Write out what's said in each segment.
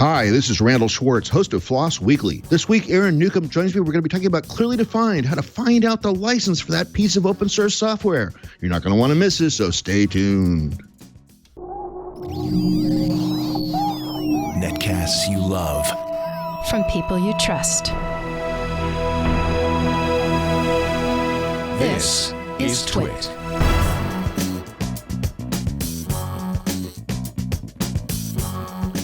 Hi, this is Randal Schwartz, host of FLOSS Weekly. This week, Aaron Newcomb joins me. We're going to be talking about ClearlyDefined, how to find out the license for that piece of open source software. You're not going to want to miss this, so stay tuned. Netcasts you love. From people you trust. This is Twit.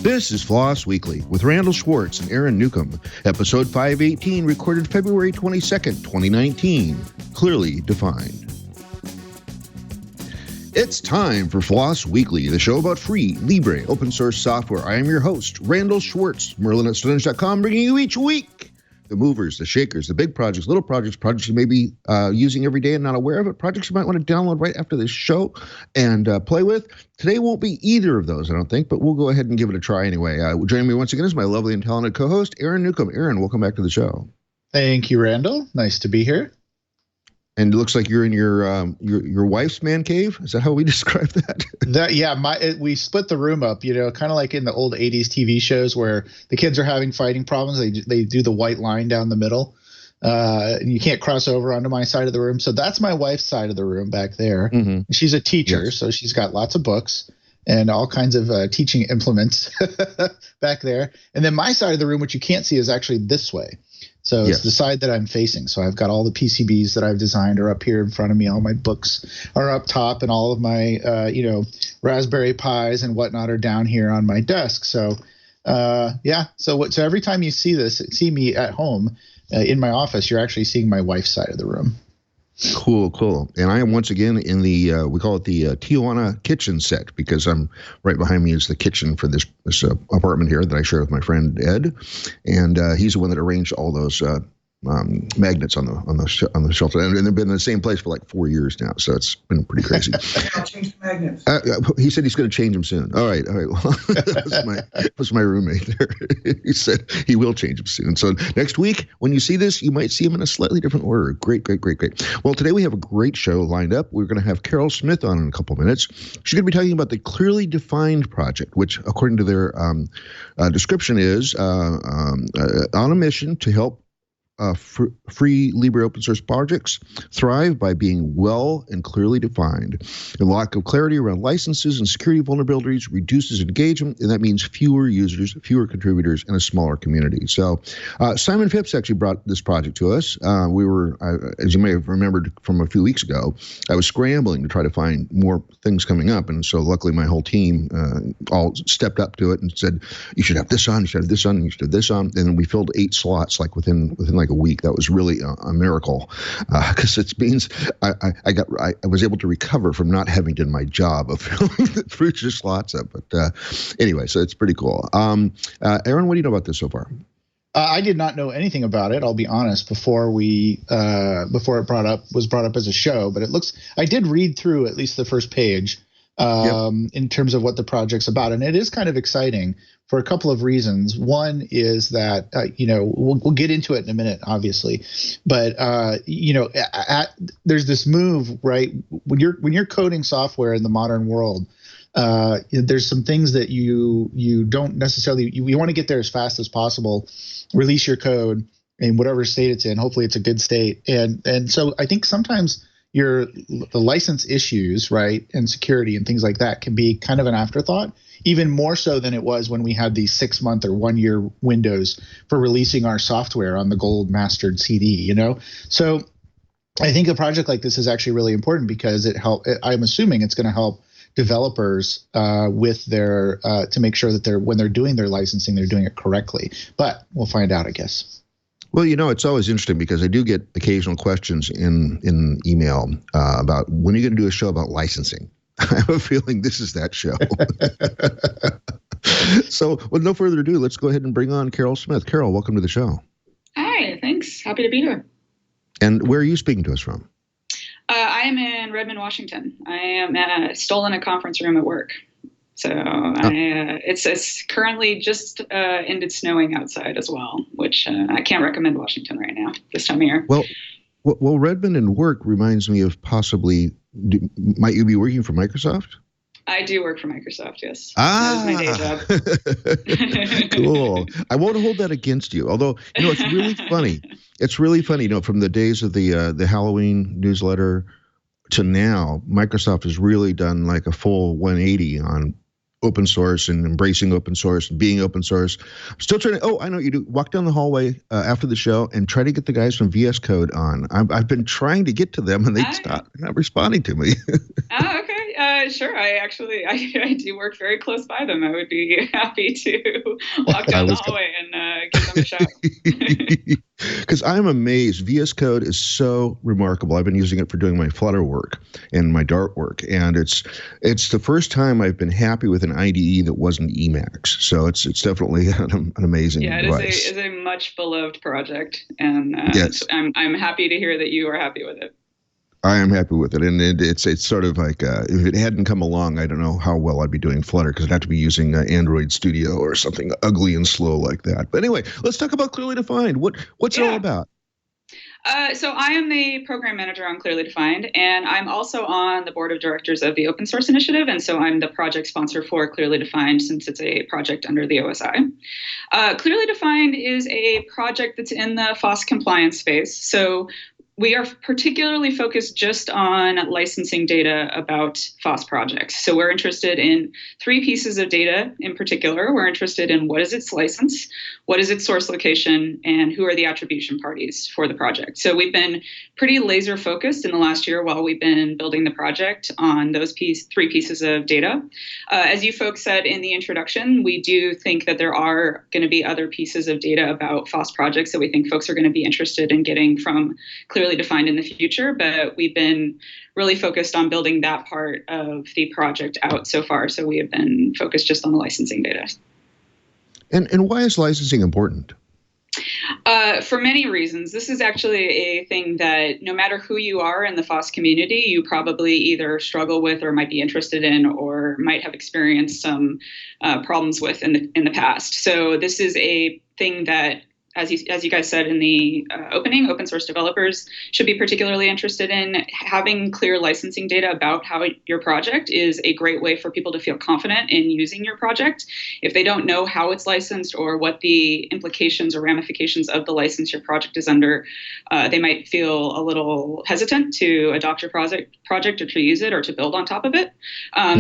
This is FLOSS Weekly with Randal Schwartz and Aaron Newcomb. Episode 518, recorded February 22nd, 2019. Clearly defined. It's time for FLOSS Weekly, the show about free, libre, open source software. I am your host, Randal Schwartz, Merlin at Stonehenge.com, bringing you each week the movers, the shakers, the big projects, little projects, projects you may be using every day and not aware of it, projects you might want to download right after this show and play with. Today won't be either of those, I don't think, but we'll go ahead and give it a try anyway. Joining me once again is my lovely and talented co-host, Aaron Newcomb. Aaron, welcome back to the show. Thank you, Randal. Nice to be here. And it looks like you're in your wife's man cave. Is that how we describe that? We split the room up, kind of like in the old 80s TV shows where the kids are having fighting problems. They do the white line down the middle. And you can't cross over onto my side of the room. So that's my wife's side of the room back there. Mm-hmm. She's a teacher, yes. So she's got lots of books and all kinds of teaching implements back there. And then my side of the room, which you can't see, is actually this way. So it's the side that I'm facing. So I've got all the PCBs that I've designed are up here in front of me. All my books are up top, and all of my, Raspberry Pis and whatnot are down here on my desk. So, So every time you see me at home in my office, you're actually seeing my wife's side of the room. Cool. And I am once again in the, we call it the Tijuana kitchen set, because I'm right behind me is the kitchen for this apartment here that I share with my friend Ed. And he's the one that arranged all those magnets on the shelter. And they've been in the same place for like 4 years now. So it's been pretty crazy. I'll change the magnets. He said he's going to change them soon. All right. Well, that was my roommate there. He said he will change them soon. So next week, when you see this, you might see them in a slightly different order. Great. Well, today we have a great show lined up. We're going to have Carol Smith on in a couple minutes. She's going to be talking about the ClearlyDefined project, which according to their description is on a mission to help free libre open source projects thrive by being well and clearly defined. The lack of clarity around licenses and security vulnerabilities reduces engagement, and that means fewer users, fewer contributors, and a smaller community. So Simon Phipps actually brought this project to us. We were, as you may have remembered from a few weeks ago, I was scrambling to try to find more things coming up, and so luckily my whole team all stepped up to it and said, you should have this on, you should have this on, you should have this on, and we filled 8 slots like within like a week. That was really a miracle, because it means I was able to recover from not having done my job of filling the future slots up. But anyway, so it's pretty cool. Aaron, what do you know about this so far? I did not know anything about it. I'll be honest. Before it was brought up as a show, but I did read through at least the first page in terms of what the project's about, and it is kind of exciting for a couple of reasons. One is that we'll get into it in a minute, obviously, but there's this move, right? When you're coding software in the modern world, there's some things that you don't necessarily you want to get there as fast as possible, release your code in whatever state it's in. Hopefully, it's a good state, and so I think sometimes the license issues, right, and security and things like that can be kind of an afterthought, even more so than it was when we had these 6-month or 1-year windows for releasing our software on the gold mastered CD, So I think a project like this is actually really important because I'm assuming it's going to help developers with their to make sure that when they're doing their licensing, they're doing it correctly. But we'll find out, I guess. Well, it's always interesting because I do get occasional questions in email about when are you going to do a show about licensing? I have a feeling this is that show. So with no further ado, let's go ahead and bring on Carol Smith. Carol, welcome to the show. Hi, thanks. Happy to be here. And where are you speaking to us from? I am in Redmond, Washington. I am still in a conference room at work. So it's currently just ended snowing outside as well, which I can't recommend Washington right now this time of year. Well, Redmond and work reminds me of possibly, might you be working for Microsoft? I do work for Microsoft, yes. That is my day job. Cool. I won't hold that against you. Although, it's really funny. It's really funny, from the days of the Halloween newsletter to now, Microsoft has really done like a full 180 on open source and embracing open source and being open source. I'm still trying to, I know what you do. Walk down the hallway after the show and try to get the guys from VS Code on. I've been trying to get to them and they're not responding to me. Oh, okay. Sure. I do work very close by them. I would be happy to walk down the hallway and give them a shout. Because I'm amazed. VS Code is so remarkable. I've been using it for doing my Flutter work and my Dart work, and it's the first time I've been happy with an IDE that wasn't Emacs. So it's definitely an amazing device. It is a much beloved project, and yes. I'm happy to hear that you are happy with it. I am happy with it, and it's sort of like if it hadn't come along, I don't know how well I'd be doing Flutter because I'd have to be using Android Studio or something ugly and slow like that. But anyway, let's talk about ClearlyDefined. What's it all about? So I am the program manager on ClearlyDefined, and I'm also on the board of directors of the Open Source Initiative, and so I'm the project sponsor for ClearlyDefined since it's a project under the OSI. ClearlyDefined is a project that's in the FOSS compliance space. So we are particularly focused just on licensing data about FOSS projects. So we're interested in 3 pieces of data in particular. We're interested in what is its license, what is its source location, and who are the attribution parties for the project. So we've been pretty laser focused in the last year while we've been building the project on those 3 pieces of data. As you folks said in the introduction, we do think that there are going to be other pieces of data about FOSS projects that we think folks are going to be interested in getting from ClearlyDefined in the future, but we've been really focused on building that part of the project out so far. So we have been focused just on the licensing data. And why is licensing important? For many reasons. This is actually a thing that no matter who you are in the FOSS community, you probably either struggle with or might be interested in or might have experienced some problems with in the past. So this is a thing that, as you guys said in the opening, open source developers should be particularly interested in. Having clear licensing data about how your project is a great way for people to feel confident in using your project. If they don't know how it's licensed or what the implications or ramifications of the license your project is under, they might feel a little hesitant to adopt your project or to use it or to build on top of it.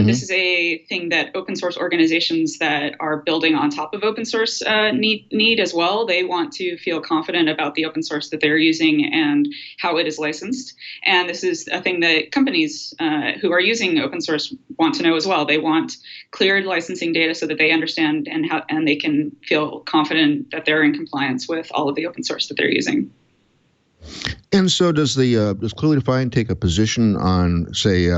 This is a thing that open source organizations that are building on top of open source need as well. They want to feel confident about the open source that they're using and how it is licensed. And this is a thing that companies who are using open source want to know as well. They want cleared licensing data so that they understand and they can feel confident that they're in compliance with all of the open source that they're using. And so does ClearlyDefined take a position on, say,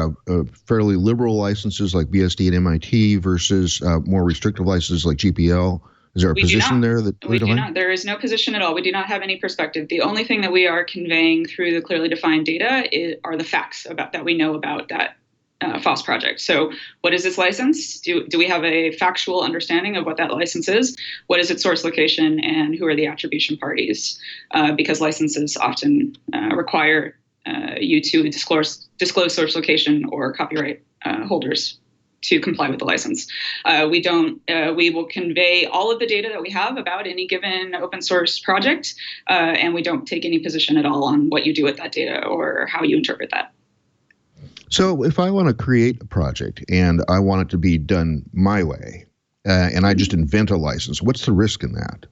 fairly liberal licenses like BSD and MIT versus more restrictive licenses like GPL? Is there a position there that we do not? There is no position at all. We do not have any perspective. The only thing that we are conveying through the ClearlyDefined data are the facts that we know about that FOSS project. So what is its license? Do we have a factual understanding of what that license is? What is its source location? And who are the attribution parties? Because licenses often require you to disclose source location or copyright holders to comply with the license. We will convey all of the data that we have about any given open source project, and we don't take any position at all on what you do with that data or how you interpret that. So if I want to create a project and I want it to be done my way, and I just invent a license, what's the risk in that?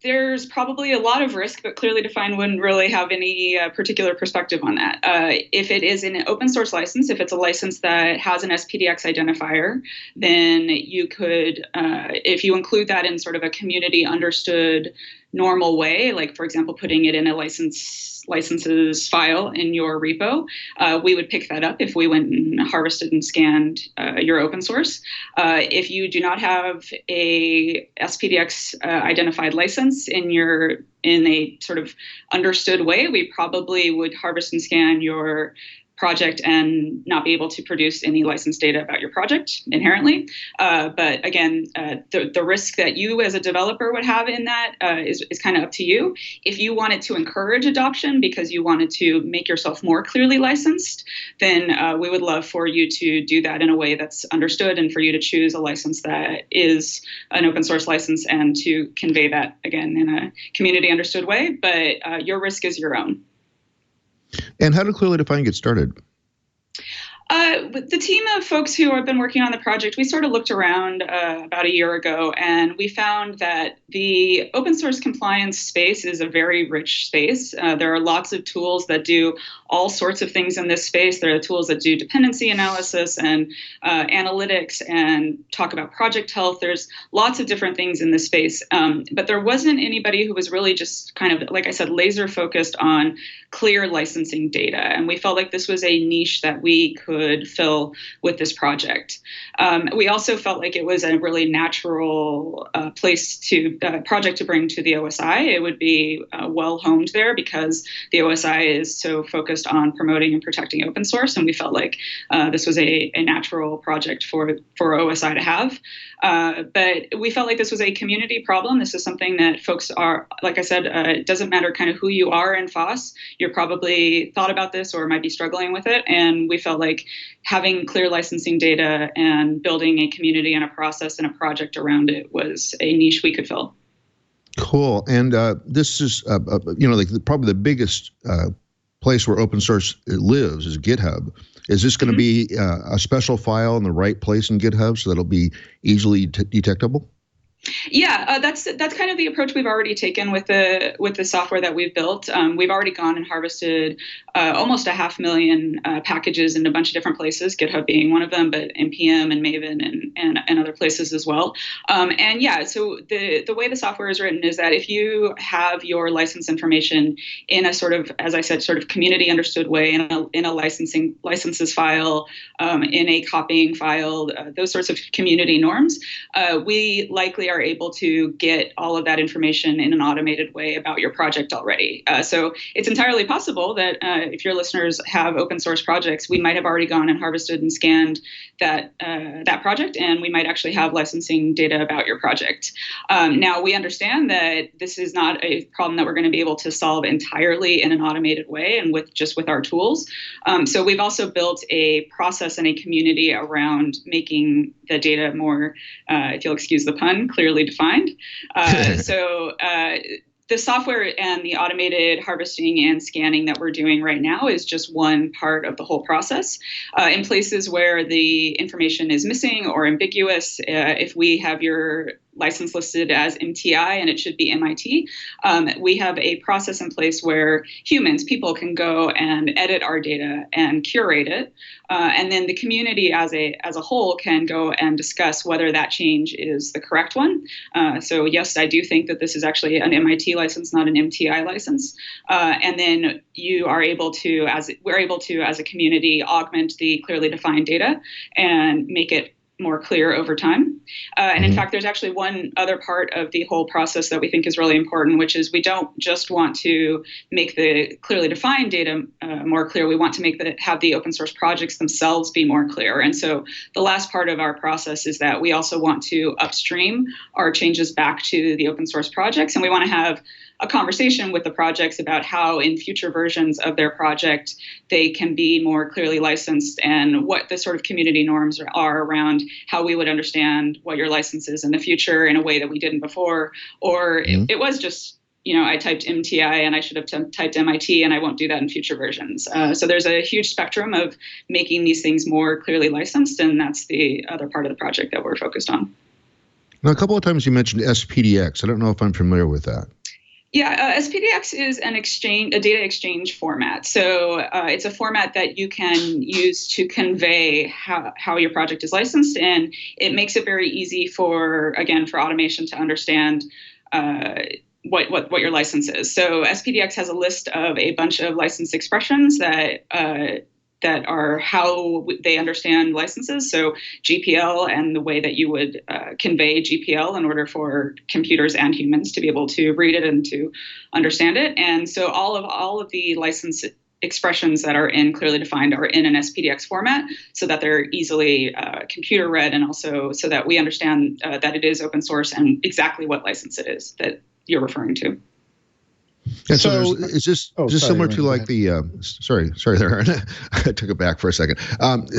There's probably a lot of risk, but ClearlyDefined wouldn't really have any particular perspective on that. If it is an open source license, if it's a license that has an SPDX identifier, then you could, if you include that in sort of a community understood normal way, like for example, putting it in a licenses file in your repo, we would pick that up if we went and harvested and scanned your open source. If you do not have a SPDX identified license in a sort of understood way, we probably would harvest and scan your project and not be able to produce any licensed data about your project inherently. But again, the risk that you as a developer would have in that is kind of up to you. If you wanted to encourage adoption because you wanted to make yourself more clearly licensed, then we would love for you to do that in a way that's understood and for you to choose a license that is an open source license and to convey that, again, in a community understood way. But your risk is your own. And how did ClearlyDefined get started? The team of folks who have been working on the project, we sort of looked around about a year ago, and we found that the open source compliance space is a very rich space. There are lots of tools that do all sorts of things in this space. There are tools that do dependency analysis and analytics and talk about project health. There's lots of different things in this space. But there wasn't anybody who was really just kind of, like I said, laser focused on clear licensing data. And we felt like this was a niche that we could fill with this project. We also felt like it was a really natural project to bring to the OSI. It would be well honed there because the OSI is so focused on promoting and protecting open source, and we felt like this was a natural project for OSI to have. But we felt like this was a community problem. This is something that folks are, like I said, it doesn't matter kind of who you are in FOSS. You're probably thought about this or might be struggling with it. And we felt like having clear licensing data and building a community and a process and a project around it was a niche we could fill. Cool. And this is, like probably the biggest place where open source lives is GitHub. Is this going to be a special file in the right place in GitHub so that it'll be easily detectable? Yeah, that's kind of the approach we've already taken with the software that we've built. We've already gone and harvested almost 500,000 packages in a bunch of different places, GitHub being one of them, but NPM and Maven and other places as well. And yeah, so the way the software is written is that if you have your license information in a sort of, as I said, sort of community understood way in a licenses file, in a copying file, those sorts of community norms, we likely are able to get all of that information in an automated way about your project already. So it's entirely possible that if your listeners have open source projects, we might have already gone and harvested and scanned that project, and we might actually have licensing data about your project. Now, we understand that this is not a problem that we're going to be able to solve entirely in an automated way and with our tools. So we've also built a process and a community around making the data more, if you'll excuse the pun, clearly defined. So the software and the automated harvesting and scanning that we're doing right now is just one part of the whole process. In places where the information is missing or ambiguous, if we have your license listed as MTI and it should be MIT, we have a process in place where people can go and edit our data and curate it. And then the community as a whole can go and discuss whether that change is the correct one. So yes, I do think that this is actually an MIT license, not an MTI license. And then we're able to, as a community, augment the clearly defined data and make it more clear over time. And in fact, there's actually one other part of the whole process that we think is really important, which is we don't just want to make the clearly defined data more clear. We want to have the open source projects themselves be more clear. And so the last part of our process is that we also want to upstream our changes back to the open source projects. And we want to have a conversation with the projects about how in future versions of their project they can be more clearly licensed and what the sort of community norms are around how we would understand what your license is in the future in a way that we didn't before. Or it was just, I typed MTI and I should have typed MIT and I won't do that in future versions. So there's a huge spectrum of making these things more clearly licensed, and that's the other part of the project that we're focused on. Now, a couple of times you mentioned SPDX. I don't know if I'm familiar with that. Yeah, SPDX is a data exchange format. So it's a format that you can use to convey how your project is licensed, and it makes it very easy for automation to understand what your license is. So SPDX has a list of a bunch of license expressions that are how they understand licenses. So GPL and the way that you would convey GPL in order for computers and humans to be able to read it and to understand it. And so all of the license expressions that are in Clearly Defined are in an SPDX format so that they're easily computer read, and also so that we understand that it is open source and exactly what license it is that you're referring to. And so is this similar to like the sorry there, I took it back for a second.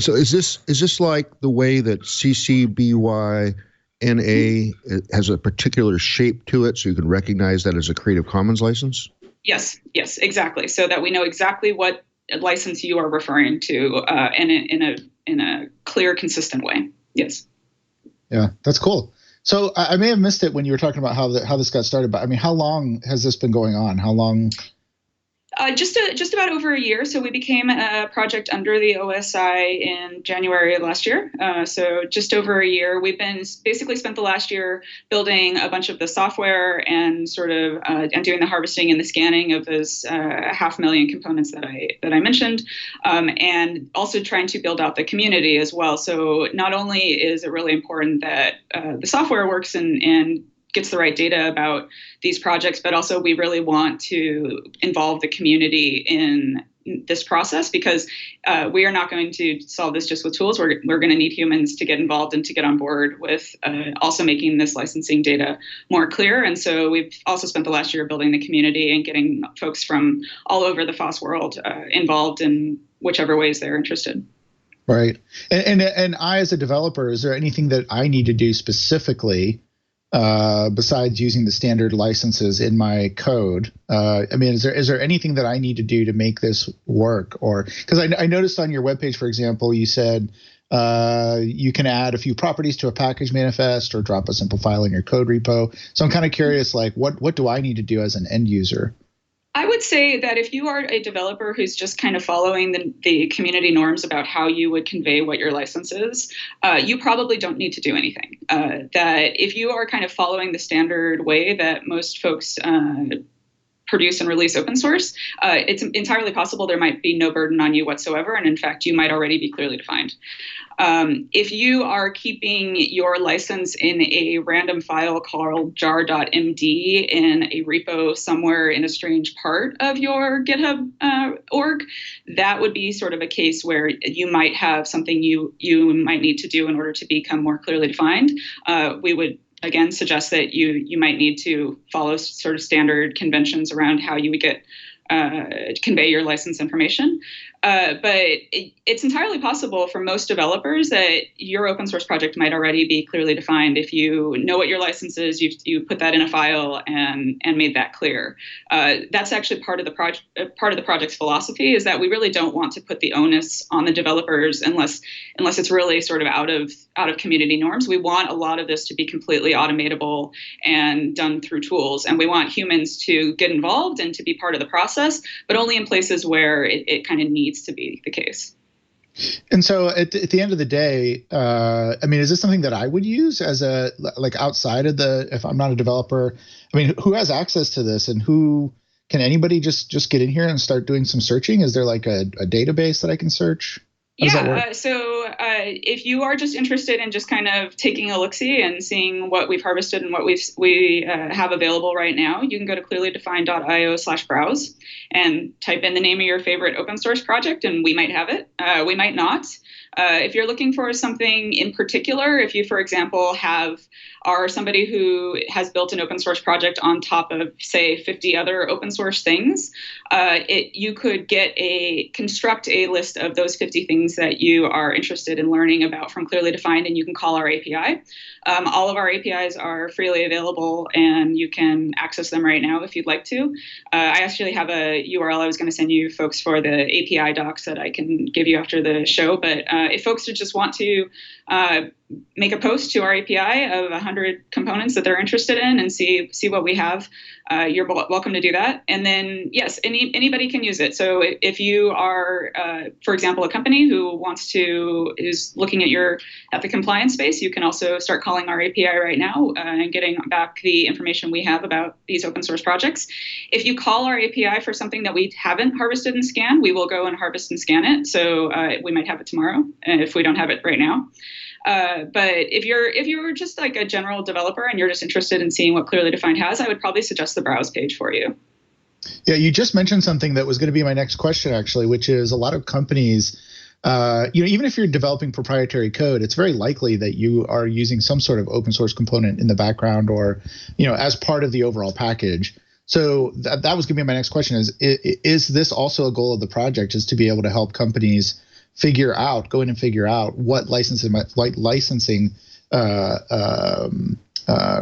So is this like the way that CC BY NA has a particular shape to it, so you can recognize that as a Creative Commons license? Yes, exactly. So that we know exactly what license you are referring to, and in a clear, consistent way. Yes. Yeah, that's cool. So I may have missed it when you were talking about how this got started, but I mean, how long has this been going on? How long? Just about over a year. So we became a project under the OSI in January of last year. So just over a year. We've been basically spent the last year building a bunch of the software and sort of and doing the harvesting and the scanning of those 500,000 components that I mentioned, and also trying to build out the community as well. So not only is it really important that the software works and gets the right data about these projects, but also we really want to involve the community in this process, because we are not going to solve this just with tools. We're going to need humans to get involved and to get on board with also making this licensing data more clear. And so we've also spent the last year building the community and getting folks from all over the FOSS world involved in whichever ways they're interested. Right. And I, as a developer, is there anything that I need to do specifically besides using the standard licenses in my code? I mean, is there anything that I need to do to make this work? Or because I noticed on your webpage, for example, you said you can add a few properties to a package manifest or drop a simple file in your code repo. So I'm kind of curious, like, what do I need to do as an end user? I would say that if you are a developer who's just kind of following the community norms about how you would convey what your license is, you probably don't need to do anything. That if you are kind of following the standard way that most folks produce and release open source, it's entirely possible there might be no burden on you whatsoever. And in fact, you might already be clearly defined. If you are keeping your license in a random file called jar.md in a repo somewhere in a strange part of your GitHub org, that would be sort of a case where you might have something you might need to do in order to become more clearly defined. We would again suggest that you might need to follow sort of standard conventions around how you would get convey your license information. But it's entirely possible for most developers that your open source project might already be clearly defined. If you know what your license is, you put that in a file and made that clear. That's actually part of the project's philosophy, is that we really don't want to put the onus on the developers unless it's really sort of out of community norms. We want a lot of this to be completely automatable and done through tools, and we want humans to get involved and to be part of the process, but only in places where it kind of needs to be the case. And so at the end of the day, I mean, is this something that I would use as outside of if I'm not a developer? I mean, who has access to this, and can anybody just get in here and start doing some searching? Is there like a database that I can search? So if you are just interested in just kind of taking a look-see and seeing what we've harvested and what we have available right now, you can go to clearlydefined.io/browse and type in the name of your favorite open source project, and we might have it. We might not. If you're looking for something in particular, if you, for example, are somebody who has built an open source project on top of, say, 50 other open source things, you could construct a list of those 50 things that you are interested in learning about from Clearly Defined, and you can call our API. All of our APIs are freely available, and you can access them right now if you'd like to. I actually have a URL I was going to send you folks for the API docs that I can give you after the show, but if folks just want to make a post to our API of 100 components that they're interested in and see what we have, you're welcome to do that. And then, yes, anybody can use it. So if you are, for example, a company who is looking at the compliance space, you can also start calling our API right now and getting back the information we have about these open source projects. If you call our API for something that we haven't harvested and scanned, we will go and harvest and scan it. So we might have it tomorrow if we don't have it right now. But if you're just like a general developer and you're just interested in seeing what Clearly Defined has, I would probably suggest the browse page for you. Yeah, you just mentioned something that was going to be my next question, actually, which is a lot of companies, even if you're developing proprietary code, it's very likely that you are using some sort of open source component in the background or, as part of the overall package. So that was going to be my next question is this also a goal of the project, is to be able to help companies go in and figure out what licensing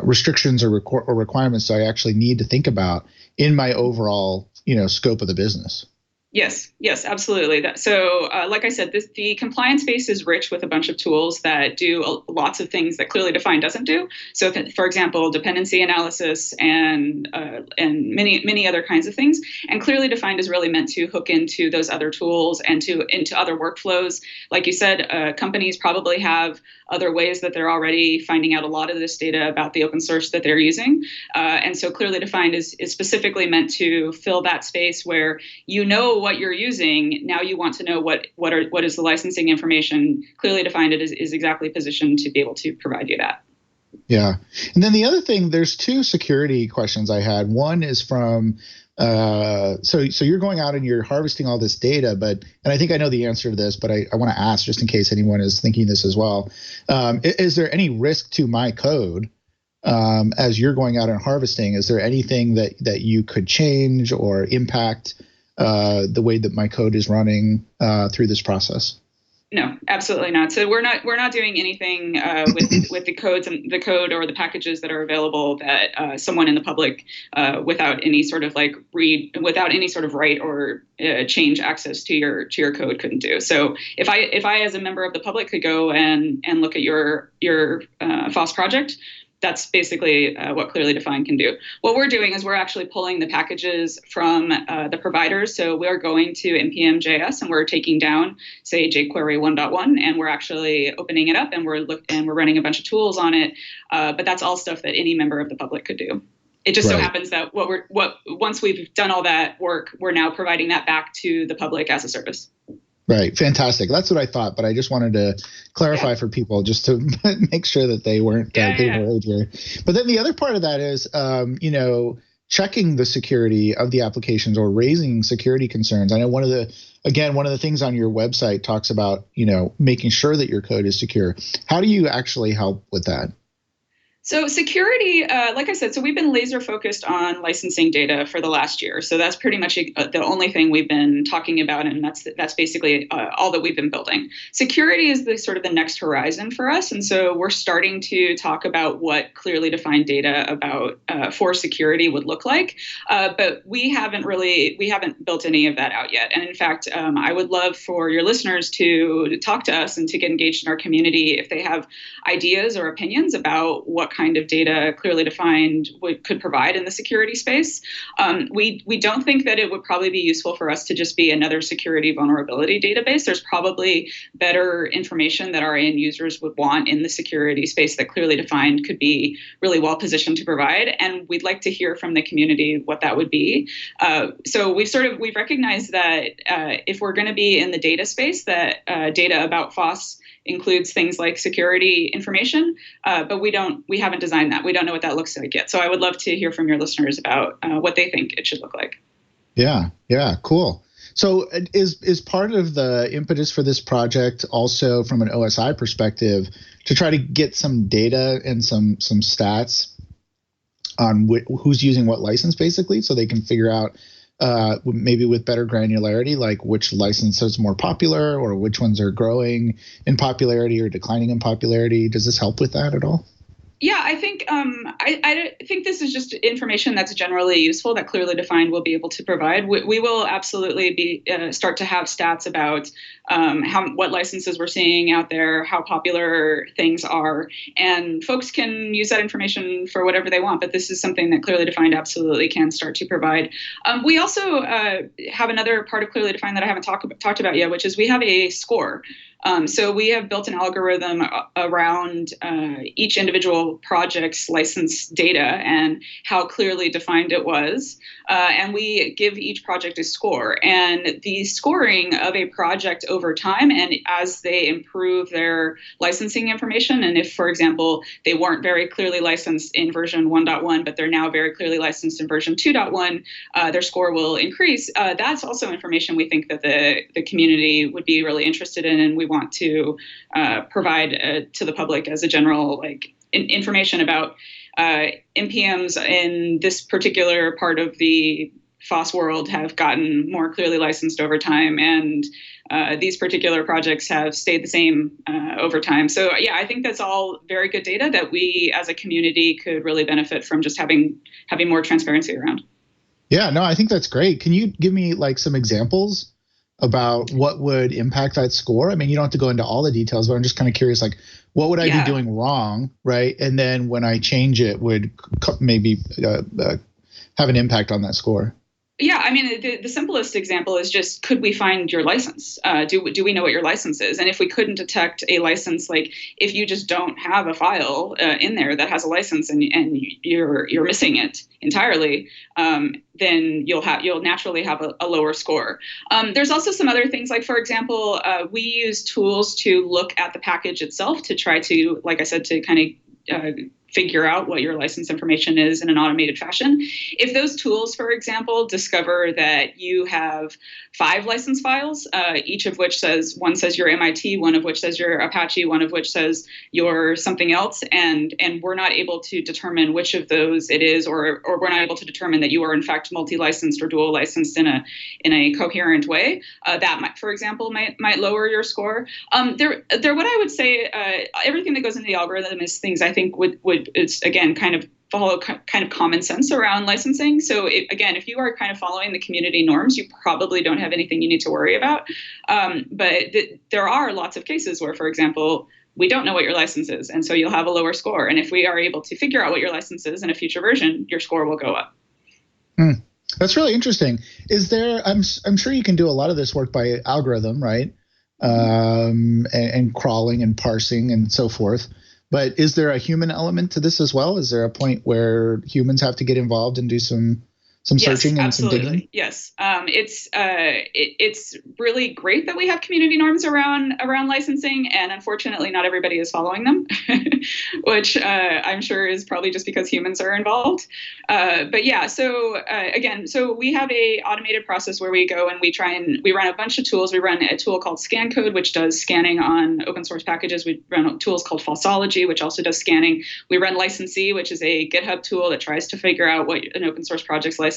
restrictions or requirements do I actually need to think about in my overall, scope of the business? Yes, absolutely. So like I said, the compliance space is rich with a bunch of tools that do lots of things that ClearlyDefined doesn't do. So, for example, dependency analysis and many other kinds of things. And ClearlyDefined is really meant to hook into those other tools and into other workflows. Like you said, companies probably have other ways that they're already finding out a lot of this data about the open source that they're using. And so ClearlyDefined is specifically meant to fill that space where what you're using. Now you want to know what is the licensing information. ClearlyDefined is exactly positioned to be able to provide you that. Yeah. And then the other thing, there's two security questions I had. One is from so you're going out and you're harvesting all this data, and I think I know the answer to this, but I want to ask just in case anyone is thinking this as well. Is there any risk to my code as you're going out and harvesting? Is there anything that you could change or impact the way that my code is running through this process? No, absolutely not. So we're not doing anything with the code or the packages that are available that someone in the public without any sort of write or change access to your code couldn't do. So if I as a member of the public could go and look at your FOSS project, that's basically what ClearlyDefined can do. What we're doing is we're actually pulling the packages from the providers. So we're going to npm.js and we're taking down, say, jQuery 1.1, and we're actually opening it up and we're running a bunch of tools on it. But that's all stuff that any member of the public could do. It just so happens that once we've done all that work, we're now providing that back to the public as a service. Right. Fantastic. That's what I thought, but I just wanted to clarify for people just to make sure that they weren't getting worried here. But then the other part of that is, checking the security of the applications or raising security concerns. I know one of the things on your website talks about, making sure that your code is secure. How do you actually help with that? So security, like I said, so we've been laser focused on licensing data for the last year. So that's pretty much the only thing we've been talking about, and that's basically all that we've been building. Security is the sort of the next horizon for us, and so we're starting to talk about what clearly defined data about for security would look like. But we haven't built any of that out yet. And in fact, I would love for your listeners to talk to us and to get engaged in our community if they have ideas or opinions about what kind of data ClearlyDefined could provide in the security space. We don't think that it would probably be useful for us to just be another security vulnerability database. There's probably better information that our end users would want in the security space that ClearlyDefined could be really well positioned to provide. And we'd like to hear from the community what that would be. So we've recognized that if we're going to be in the data space, that data about FOSS includes things like security information, but we haven't designed that. We don't know what that looks like yet. So I would love to hear from your listeners about what they think it should look like. Yeah, cool. So is part of the impetus for this project also from an OSI perspective to try to get some data and some stats on who's using what license, basically, so they can figure out maybe with better granularity, like which license is more popular or which ones are growing in popularity or declining in popularity? Does this help with that at all? Yeah, I think I think this is just information that's generally useful that ClearlyDefined will be able to provide. We will absolutely start to have stats about what licenses we're seeing out there, how popular things are, and folks can use that information for whatever they want. But this is something that ClearlyDefined absolutely can start to provide. We also have another part of ClearlyDefined that I haven't talked about yet, which is we have a score. So we have built an algorithm around each individual project's license data and how clearly defined it was. And we give each project a score. And the scoring of a project over time and as they improve their licensing information, and if, for example, they weren't very clearly licensed in version 1.1, but they're now very clearly licensed in version 2.1, their score will increase. That's also information we think that the community would be really interested in, and we want to provide to the public as a general information about NPMs in this particular part of the FOSS world have gotten more clearly licensed over time, and these particular projects have stayed the same over time. So yeah, I think that's all very good data that we as a community could really benefit from just having more transparency around. Yeah, no, I think that's great. Can you give me some examples about what would impact that score? I mean, you don't have to go into all the details, but I'm just kind of curious, what would I be doing wrong, right? And then when I change it, would maybe have an impact on that score? Yeah, I mean, the simplest example is just, could we find your license? Do we know what your license is? And if we couldn't detect a license, if you just don't have a file in there that has a license and you're missing it entirely, then you'll naturally have a lower score. There's also some other things, for example, we use tools to look at the package itself to try to, like I said, to kind of figure out what your license information is in an automated fashion. If those tools, for example, discover that you have 5 license files, each of which one says you're MIT, one of which says you're Apache, one of which says you're something else, and we're not able to determine which of those it is, or we're not able to determine that you are in fact multi-licensed or dual licensed in a coherent way, that might, for example, might lower your score. What I would say, everything that goes into the algorithm is things I think would it's again kind of follow kind of common sense around licensing. So if you are kind of following the community norms, you probably don't have anything you need to worry about. But there are lots of cases where, for example, we don't know what your license is, and so you'll have a lower score. And if we are able to figure out what your license is in a future version, your score will go up. That's really interesting. Is there? I'm sure you can do a lot of this work by algorithm, right? And crawling and parsing and so forth. But is there a human element to this as well? Is there a point where humans have to get involved and do some searching and some digging? Yes, it's really great that we have community norms around licensing, and unfortunately, not everybody is following them, which I'm sure is probably just because humans are involved. But yeah, so we have a automated process where we go and we run a bunch of tools. We run a tool called ScanCode, which does scanning on open source packages. We run tools called FOSSology, which also does scanning. We run Licensee, which is a GitHub tool that tries to figure out what an open source project's licenses.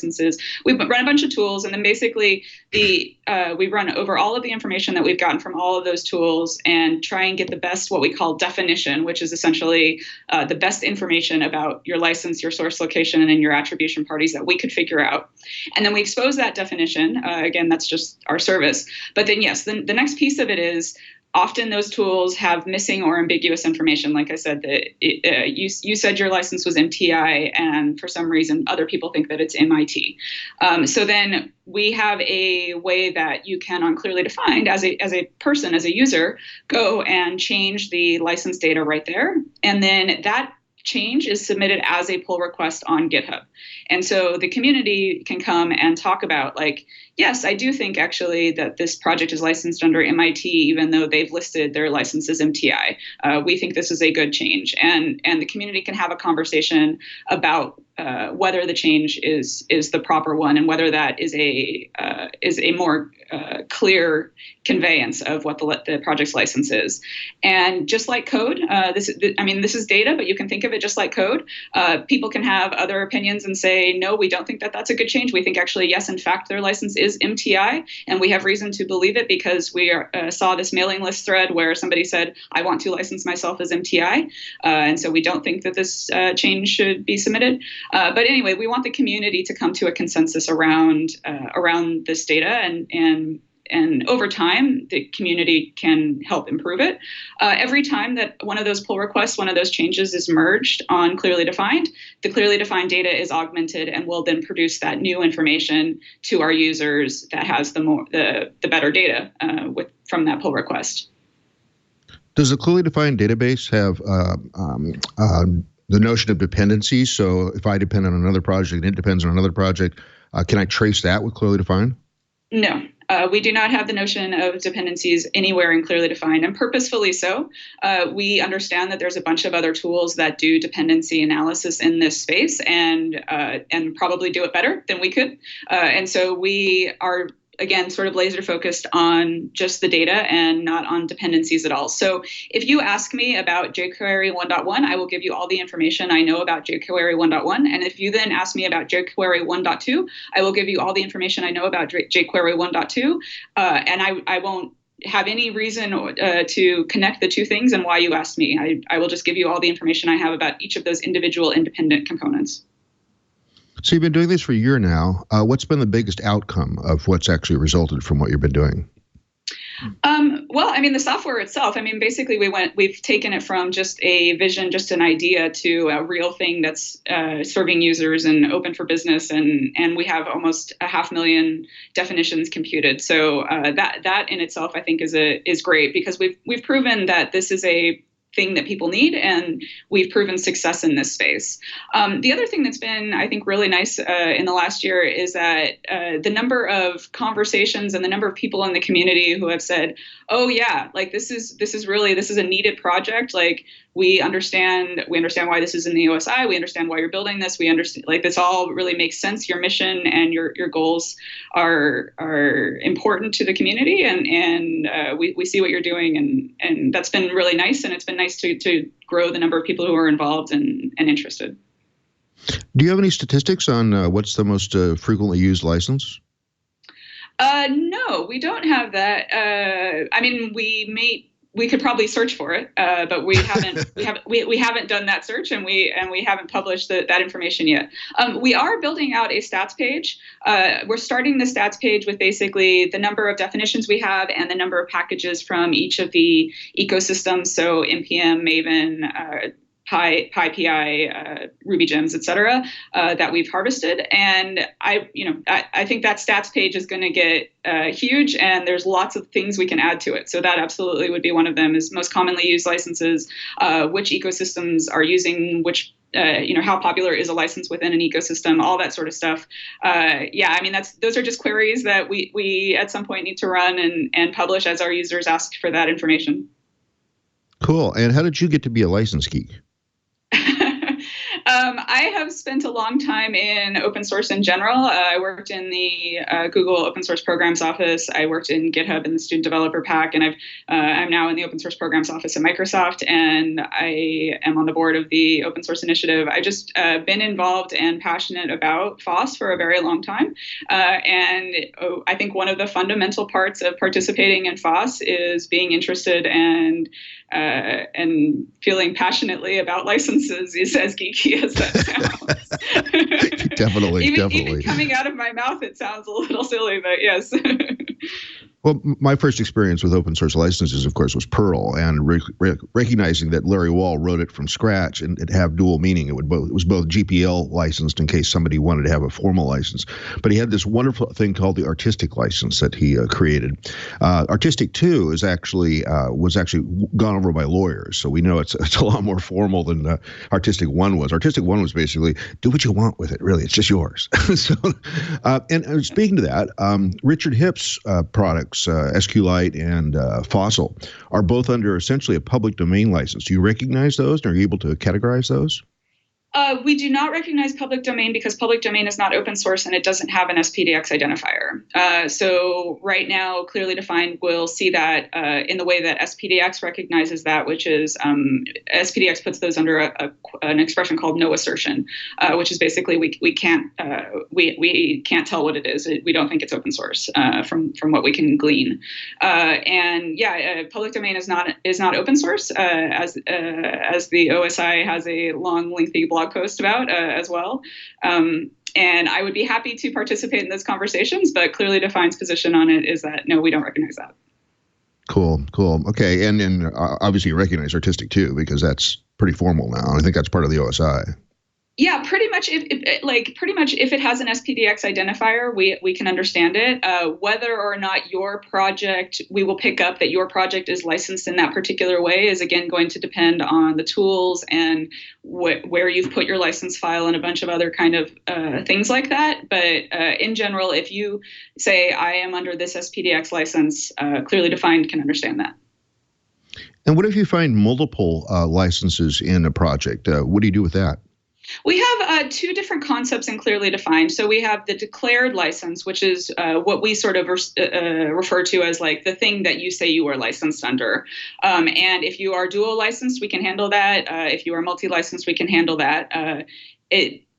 We run a bunch of tools, and then basically we run over all of the information that we've gotten from all of those tools and try and get the best, what we call definition, which is essentially the best information about your license, your source location, and your attribution parties that we could figure out. And then we expose that definition. Again, that's just our service. But then, yes, the next piece of it is often those tools have missing or ambiguous information. Like I said, you said your license was MTI, and for some reason, other people think that it's MIT. So then we have a way that you can, on ClearlyDefined, as a person, as a user, go and change the license data right there. And then that change is submitted as a pull request on GitHub. And so the community can come and talk about, yes, I do think actually that this project is licensed under MIT, even though they've listed their license as MTI. We think this is a good change. And the community can have a conversation about whether the change is the proper one, and whether that is a more clear conveyance of what the project's license is. And just like code, this is data, but you can think of it just like code. People can have other opinions and say, no, we don't think that that's a good change. We think actually, yes, in fact, their license is MTI, and we have reason to believe it because we saw this mailing list thread where somebody said, I want to license myself as MTI. And so we don't think that this change should be submitted. But anyway, we want the community to come to a consensus around this data, and over time, the community can help improve it. Every time that one of those pull requests, one of those changes is merged on ClearlyDefined, the ClearlyDefined data is augmented and will then produce that new information to our users that has the better data from that pull request. Does the clearly defined database have the notion of dependencies? So if I depend on another project and it depends on another project, can I trace that with clearly defined? No. We do not have the notion of dependencies anywhere in Clearly Defined, and purposefully so. We understand that there's a bunch of other tools that do dependency analysis in this space and probably do it better than we could. And so we are, again, sort of laser focused on just the data and not on dependencies at all. So if you ask me about jQuery 1.1, I will give you all the information I know about jQuery 1.1. And if you then ask me about jQuery 1.2, I will give you all the information I know about jQuery 1.2. And I won't have any reason to connect the two things and why you asked me. I will just give you all the information I have about each of those individual independent components. So you've been doing this for a year now. What's been the biggest outcome of what's actually resulted from what you've been doing? Well, I mean, the software itself, I mean, basically we've taken it from just a vision, just an idea, to a real thing that's serving users and open for business. And we have almost 500,000 definitions computed. So that in itself, I think, is great, because we've proven that this is a thing that people need, and we've proven success in this space. The other thing that's been, I think, really nice in the last year is that the number of conversations and the number of people in the community who have said, "Oh yeah, like this is a needed project. Like we understand why this is in the OSI. We understand why you're building this. We understand, like, this all really makes sense. Your mission and your goals are important to the community, and we see what you're doing, and that's been really nice. And it's been nice to grow the number of people who are involved and interested." Do you have any statistics on what's the most frequently used license? No, we don't have that. I mean, we could probably search for it, but we haven't done that search, and we haven't published that information yet. We are building out a stats page. We're starting the stats page with basically the number of definitions we have and the number of packages from each of the ecosystems. So npm, Maven, PyPI, Ruby gems, et cetera, that we've harvested. And I think that stats page is going to get huge, and there's lots of things we can add to it. So that absolutely would be one of them, is most commonly used licenses, which ecosystems are using which, how popular is a license within an ecosystem, all that sort of stuff. I mean, those are just queries that we at some point need to run and publish as our users ask for that information. Cool. And how did you get to be a license geek? I have spent a long time in open source in general. I worked in the Google Open Source Programs Office. I worked in GitHub in the Student Developer Pack, and I'm now in the Open Source Programs Office at Microsoft, and I am on the board of the Open Source Initiative. I just been involved and passionate about FOSS for a very long time, and I think one of the fundamental parts of participating in FOSS is being interested and feeling passionately about licenses, is as geeky as that sounds. Definitely. Even coming out of my mouth, it sounds a little silly, but yes. Well, my first experience with open source licenses, of course, was Perl, and recognizing that Larry Wall wrote it from scratch and it have dual meaning. It was both GPL licensed in case somebody wanted to have a formal license, but he had this wonderful thing called the artistic license that he created. Artistic 2 was actually gone over by lawyers, so we know it's a lot more formal than Artistic 1 was. Artistic 1 was basically do what you want with it. Really, it's just yours. So, and speaking to that, Richard Hipp's products, SQLite and Fossil, are both under essentially a public domain license. Do you recognize those, and are you able to categorize those? We do not recognize public domain because public domain is not open source and it doesn't have an SPDX identifier. So right now, Clearly Defined will see that in the way that SPDX recognizes that, which is SPDX puts those under an expression called no assertion, which is basically we can't tell what it is. We don't think it's open source from what we can glean. Public domain is not open source as the OSI has a long, lengthy blog post about as well. And I would be happy to participate in those conversations, but Clearly Defined's position on it is that, no, we don't recognize that. Cool. Okay. And obviously you recognize Artistic too, because that's pretty formal now. I think that's part of the OSI. Yeah, pretty much. Pretty much, if it has an SPDX identifier, we can understand it. Whether or not your project, we will pick up that your project is licensed in that particular way, is again going to depend on the tools and where you've put your license file and a bunch of other kind of things like that. But in general, if you say I am under this SPDX license, ClearlyDefined can understand that. And what if you find multiple licenses in a project? What do you do with that? We have two different concepts in ClearlyDefined. So we have the declared license, which is what we sort of refer to as like the thing that you say you are licensed under. And if you are dual licensed, we can handle that. If you are multi-licensed, we can handle that.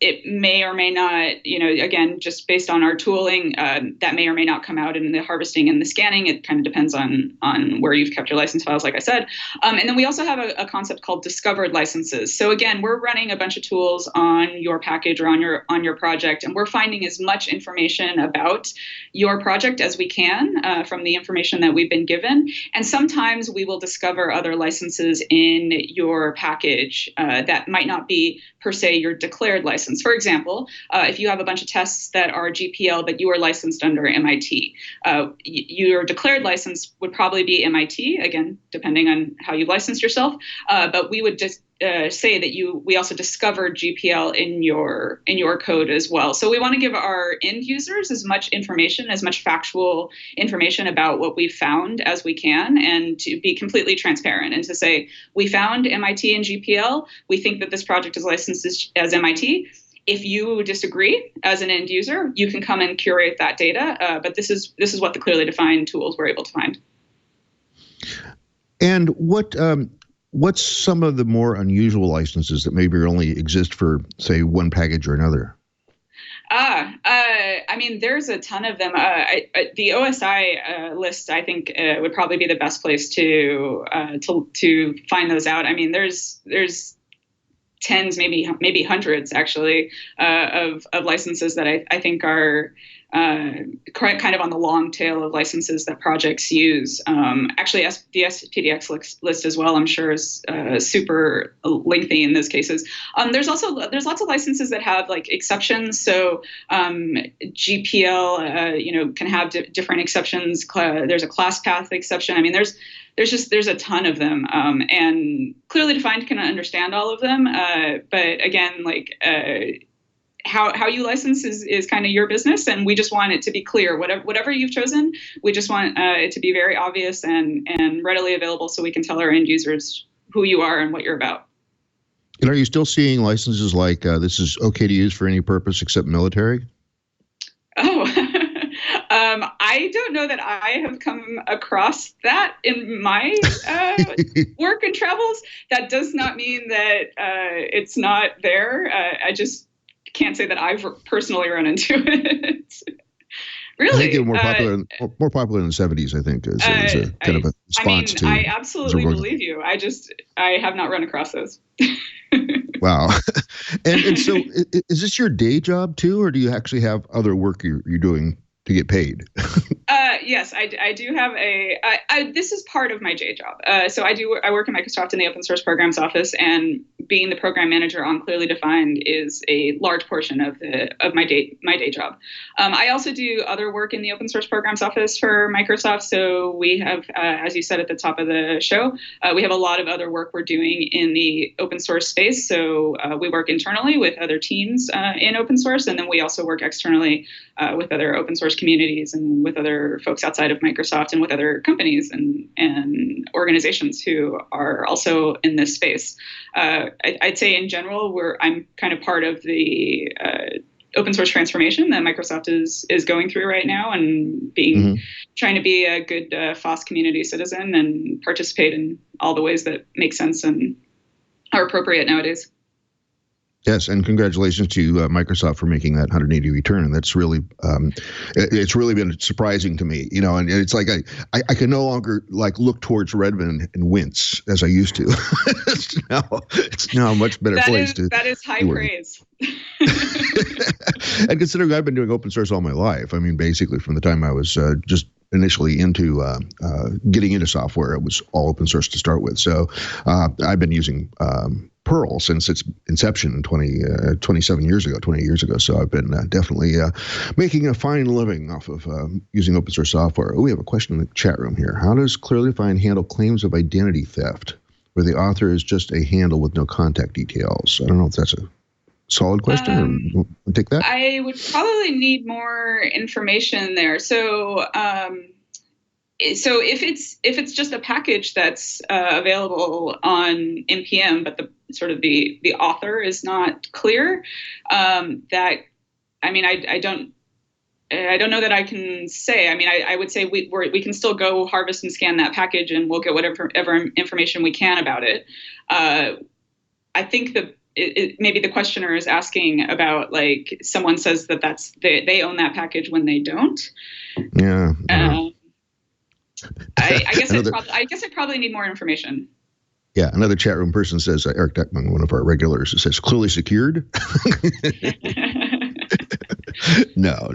It may or may not, again, just based on our tooling, that may or may not come out in the harvesting and the scanning. It kind of depends on where you've kept your license files, like I said. And then we also have a concept called discovered licenses. So again, we're running a bunch of tools on your package or on your project, and we're finding as much information about your project as we can from the information that we've been given. And sometimes we will discover other licenses in your package that might not be per se your declared license. For example, if you have a bunch of tests that are GPL, but you are licensed under MIT, your declared license would probably be MIT, again, depending on how you licensed yourself. But we would just say that we also discovered GPL in your code as well. So we want to give our end users as much information, as much factual information about what we've found as we can, and to be completely transparent and to say, we found MIT and GPL. We think that this project is licensed as MIT. If you disagree as an end user, you can come and curate that data. But this is what the ClearlyDefined tools were able to find. And what's some of the more unusual licenses that maybe only exist for, say, one package or another? I mean, there's a ton of them. The OSI list, I think, would probably be the best place to find those out. I mean, there's tens, maybe hundreds, actually, of licenses that I think are kind of on the long tail of licenses that projects use. Actually, the SPDX list as well, I'm sure, is super lengthy in those cases. There's lots of licenses that have like exceptions. So GPL, can have different exceptions. There's a class path exception. I mean, there's a ton of them, and ClearlyDefined can understand all of them. But again, how you license is kind of your business, and we just want it to be clear. Whatever you've chosen, we just want it to be very obvious and readily available, so we can tell our end users who you are and what you're about. And are you still seeing licenses like this is okay to use for any purpose except military? Oh. I don't know that I have come across that in my work and travels. That does not mean that it's not there. I just can't say that I've personally run into it. Really? I think it was more popular in the 70s, I think, is a kind of a response to. I absolutely believe you. I have not run across those. Wow. And so is this your day job too, or do you actually have other work you're doing to get paid? Yes, I do have this is part of my day job. So I work in Microsoft in the Open Source Programs Office, and being the program manager on ClearlyDefined is a large portion of my day job. I also do other work in the Open Source Programs Office for Microsoft. So we have, as you said at the top of the show, we have a lot of other work we're doing in the open source space. So we work internally with other teams in open source, and then we also work externally with other open source communities and with other folks outside of Microsoft and with other companies and organizations who are also in this space. I'd say in general, I'm kind of part of the open source transformation that Microsoft is going through right now, and trying to be a good FOSS community citizen and participate in all the ways that make sense and are appropriate nowadays. Yes, and congratulations to Microsoft for making that 180 return. That's really, it's really been surprising to me, and it's like I can no longer look towards Redmond and wince as I used to. it's now a much better place to. That is high praise. And considering I've been doing open source all my life, I mean, basically from the time I was just initially into getting into software, it was all open source to start with. So I've been using Perl since its inception in 27 years ago, 20 years ago. So I've been definitely making a fine living off of using open source software. Oh, we have a question in the chat room here. How does ClearlyDefined handle claims of identity theft where the author is just a handle with no contact details? I don't know if that's a solid question. Or you take that? I would probably need more information there. So if it's just a package that's available on npm, but the author is not clear, I don't know that I can say. I mean, I would say we can still go harvest and scan that package, and we'll get whatever information we can about it. I think that maybe the questioner is asking about, like, someone says that they own that package when they don't. Yeah. I guess I probably need more information. Yeah, another chat room person says, Eric Deckman, one of our regulars, says, clearly secured. No.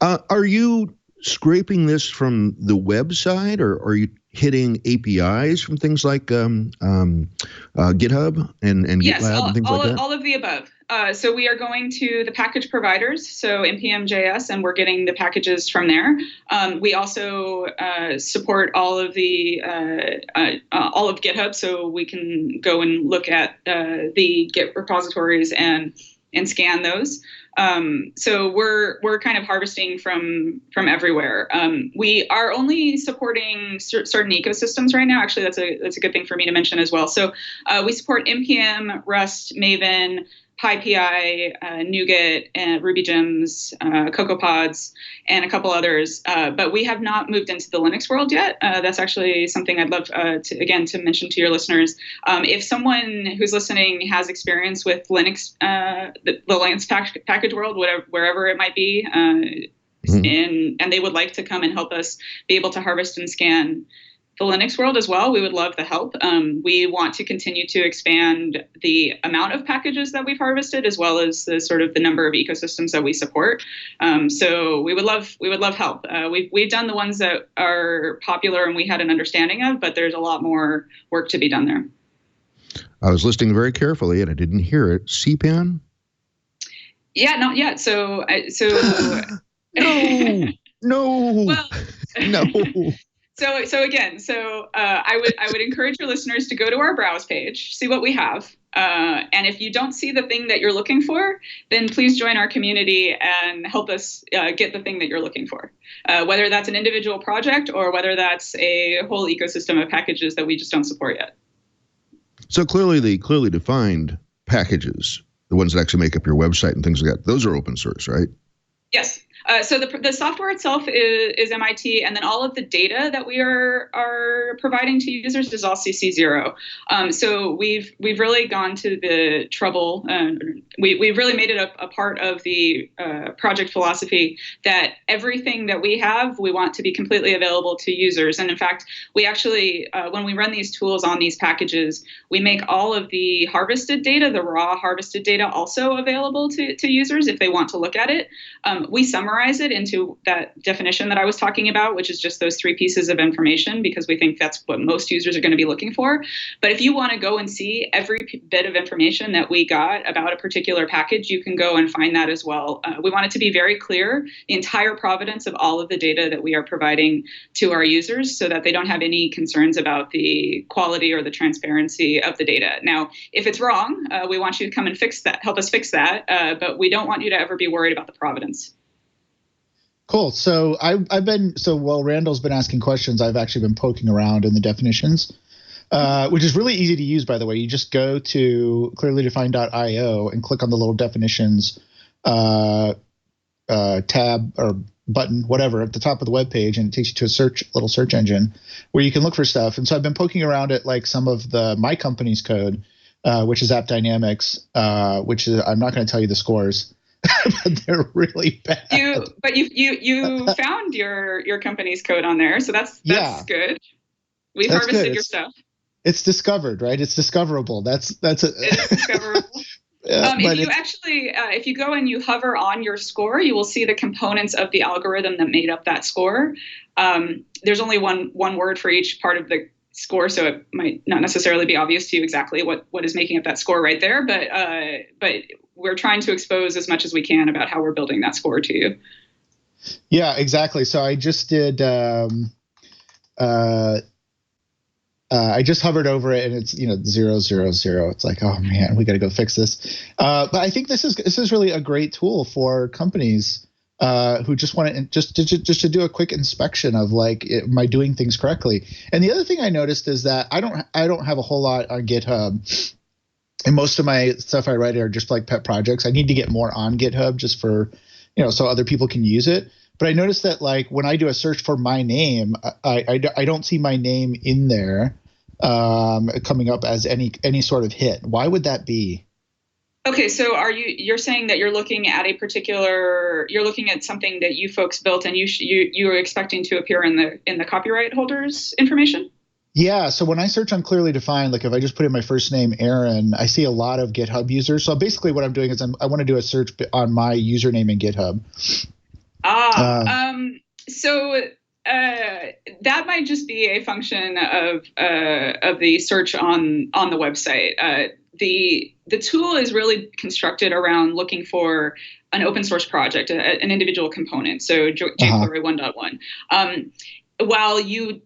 Are you scraping this from the website, or are you hitting APIs from things like GitHub and yes, GitLab and things like that? All of the above. So we are going to the package providers, so npm.js, and we're getting the packages from there. We also support all of GitHub, so we can go and look at the Git repositories and scan those. So we're kind of harvesting from everywhere. We are only supporting certain ecosystems right now. Actually, that's a good thing for me to mention as well. So we support npm, Rust, Maven, PyPI, NuGet, and Ruby Gems, CocoaPods, and a couple others. But we have not moved into the Linux world yet. That's actually something I'd love to mention to your listeners. If someone who's listening has experience with Linux, the Linux package world, wherever it might be, and they would like to come and help us be able to harvest and scan the Linux world as well, we would love the help. We want to continue to expand the amount of packages that we've harvested, as well as the sort of the number of ecosystems that we support. So we would love help. We've done the ones that are popular and we had an understanding of, but there's a lot more work to be done there. I was listening very carefully and I didn't hear it. CPAN? Yeah, not yet. So no. Well, no. So I would encourage your listeners to go to our browse page, see what we have. And if you don't see the thing that you're looking for, then please join our community and help us get the thing that you're looking for. Whether that's an individual project or whether that's a whole ecosystem of packages that we just don't support yet. So clearly the ClearlyDefined packages, the ones that actually make up your website and things like that, those are open source, right? Yes. So the software itself is MIT, and then all of the data that we are providing to users is all CC0. So we've really gone to the trouble. We've really made it a part of the project philosophy that everything that we have, we want to be completely available to users. And in fact, we actually, when we run these tools on these packages, we make all of the harvested data, the raw harvested data, also available to users if they want to look at it. We summarize it into that definition that I was talking about, which is just those 3 pieces of information, because we think that's what most users are going to be looking for. But if you want to go and see every bit of information that we got about a particular package, you can go and find that as well. We want it to be very clear, the entire provenance of all of the data that we are providing to our users, so that they don't have any concerns about the quality or the transparency of the data. Now, if it's wrong, we want you to come and help us fix that, but we don't want you to ever be worried about the provenance. Cool. So while Randall's been asking questions, I've actually been poking around in the definitions, which is really easy to use, by the way. You just go to clearlydefined.io and click on the little definitions tab or button, whatever, at the top of the web page, and it takes you to a little search engine where you can look for stuff. And so I've been poking around at like some of my company's code, which is AppDynamics, which is, I'm not going to tell you the scores. But they're really bad. You found your company's code on there, so that's good. We've harvested your stuff. It's discovered, right? It's discoverable. It's discoverable. If you go and you hover on your score, you will see the components of the algorithm that made up that score. There's only one word for each part of score, so it might not necessarily be obvious to you exactly what is making up that score right there. But we're trying to expose as much as we can about how we're building that score to you. Yeah, exactly. So I just did. I just hovered over it, and it's 0, 0, 0. It's like, oh man, we got to go fix this. But I think this is really a great tool for companies who just want to just to do a quick inspection of like, am I doing things correctly? And the other thing I noticed is that I don't have a whole lot on GitHub, and most of my stuff I write are just like pet projects. I need to get more on GitHub just for so other people can use it. But I noticed that like when I do a search for my name, I don't see my name in there coming up as any sort of hit. Why would that be? Okay, so you're saying that you're looking at something that you folks built, and you are expecting to appear in the copyright holders information? Yeah, so when I search on ClearlyDefined, like if I just put in my first name, Aaron, I see a lot of GitHub users. So basically what I'm doing is I want to do a search on my username in GitHub. So that might just be a function of the search on the website. The tool is really constructed around looking for an open source project, an individual component. So jQuery 1.1. While you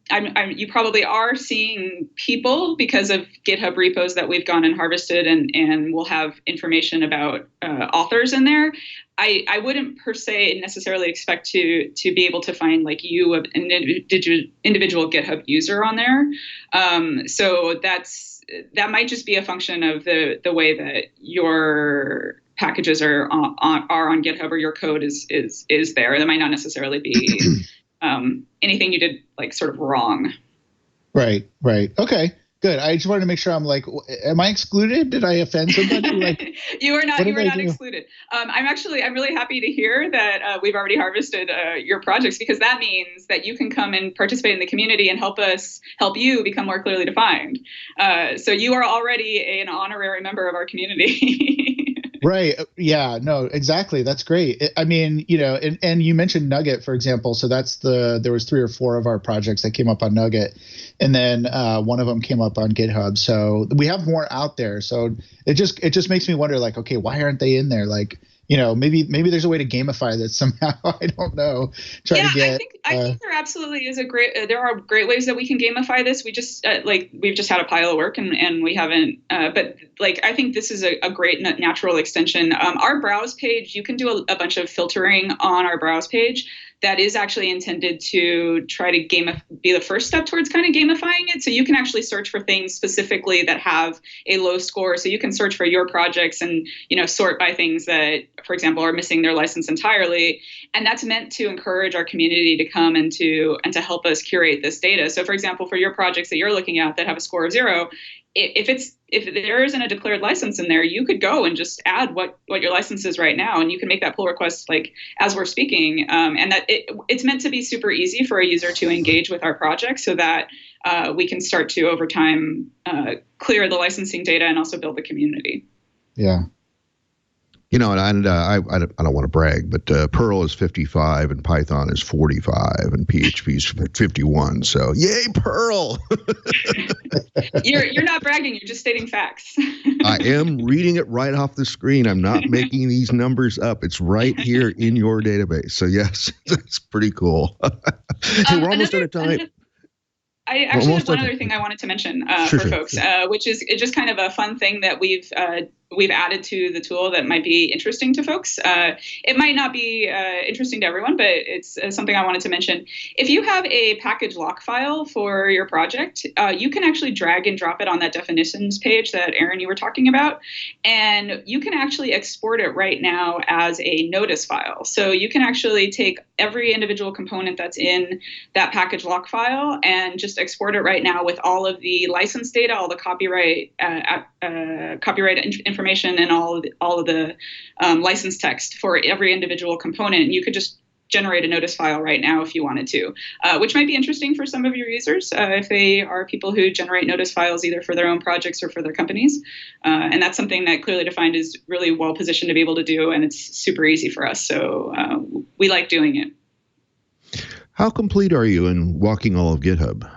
probably are seeing people because of GitHub repos that we've gone and harvested, and we'll have information about authors in there. I wouldn't per se necessarily expect to be able to find like you, an individual GitHub user on there. So that might just be a function of the way that your packages are on GitHub, or your code is there. That might not necessarily be anything you did like sort of wrong. Right. Okay. Good. I just wanted to make sure I'm like, am I excluded? Did I offend somebody? Like, you are not excluded. I'm really happy to hear that we've already harvested your projects, because that means that you can come and participate in the community and help you become more clearly defined. So you are already an honorary member of our community. Right. Yeah, no, exactly. That's great. I mean, and you mentioned Nugget, for example. So there was 3 or 4 of our projects that came up on Nugget, and then one of them came up on GitHub. So we have more out there. So it just makes me wonder, like, okay, why aren't they in there? Like, maybe there's a way to gamify this somehow. I don't know. I think there absolutely is there are great ways that we can gamify this. We just we've just had a pile of work and we haven't, but like, I think this is a great natural extension. Our browse page, you can do a bunch of filtering on our browse page that is actually intended to try to be the first step towards kind of gamifying it. So you can actually search for things specifically that have a low score. So you can search for your projects and, sort by things that, for example, are missing their license entirely. And that's meant to encourage our community to come and to help us curate this data. So for example, for your projects that you're looking at that have a score of 0, if there isn't a declared license in there, you could go and just add what your license is right now, and you can make that pull request like as we're speaking. And that it's meant to be super easy for a user to engage with our project, so that we can start to over time clear the licensing data and also build the community. Yeah. And I don't want to brag, but Perl is 55 and Python is 45 and PHP is 51. So yay, Perl! You're not bragging. You're just stating facts. I am reading it right off the screen. I'm not making these numbers up. It's right here in your database. So yes, that's pretty cool. Hey, we're almost out of time. I actually have one other thing I wanted to mention for folks, which is just kind of a fun thing that we've added to the tool that might be interesting to folks. It might not be interesting to everyone, but it's something I wanted to mention. If you have a package lock file for your project, you can actually drag and drop it on that definitions page that Aaron, you were talking about, and you can actually export it right now as a notice file. So you can actually take every individual component that's in that package lock file and just export it right now with all of the license data, all the copyright information, and all of the license text for every individual component. And you could just generate a notice file right now if you wanted to, which might be interesting for some of your users if they are people who generate notice files either for their own projects or for their companies. And that's something that ClearlyDefined is really well positioned to be able to do, and it's super easy for us. So we like doing it. How complete are you in walking all of GitHub?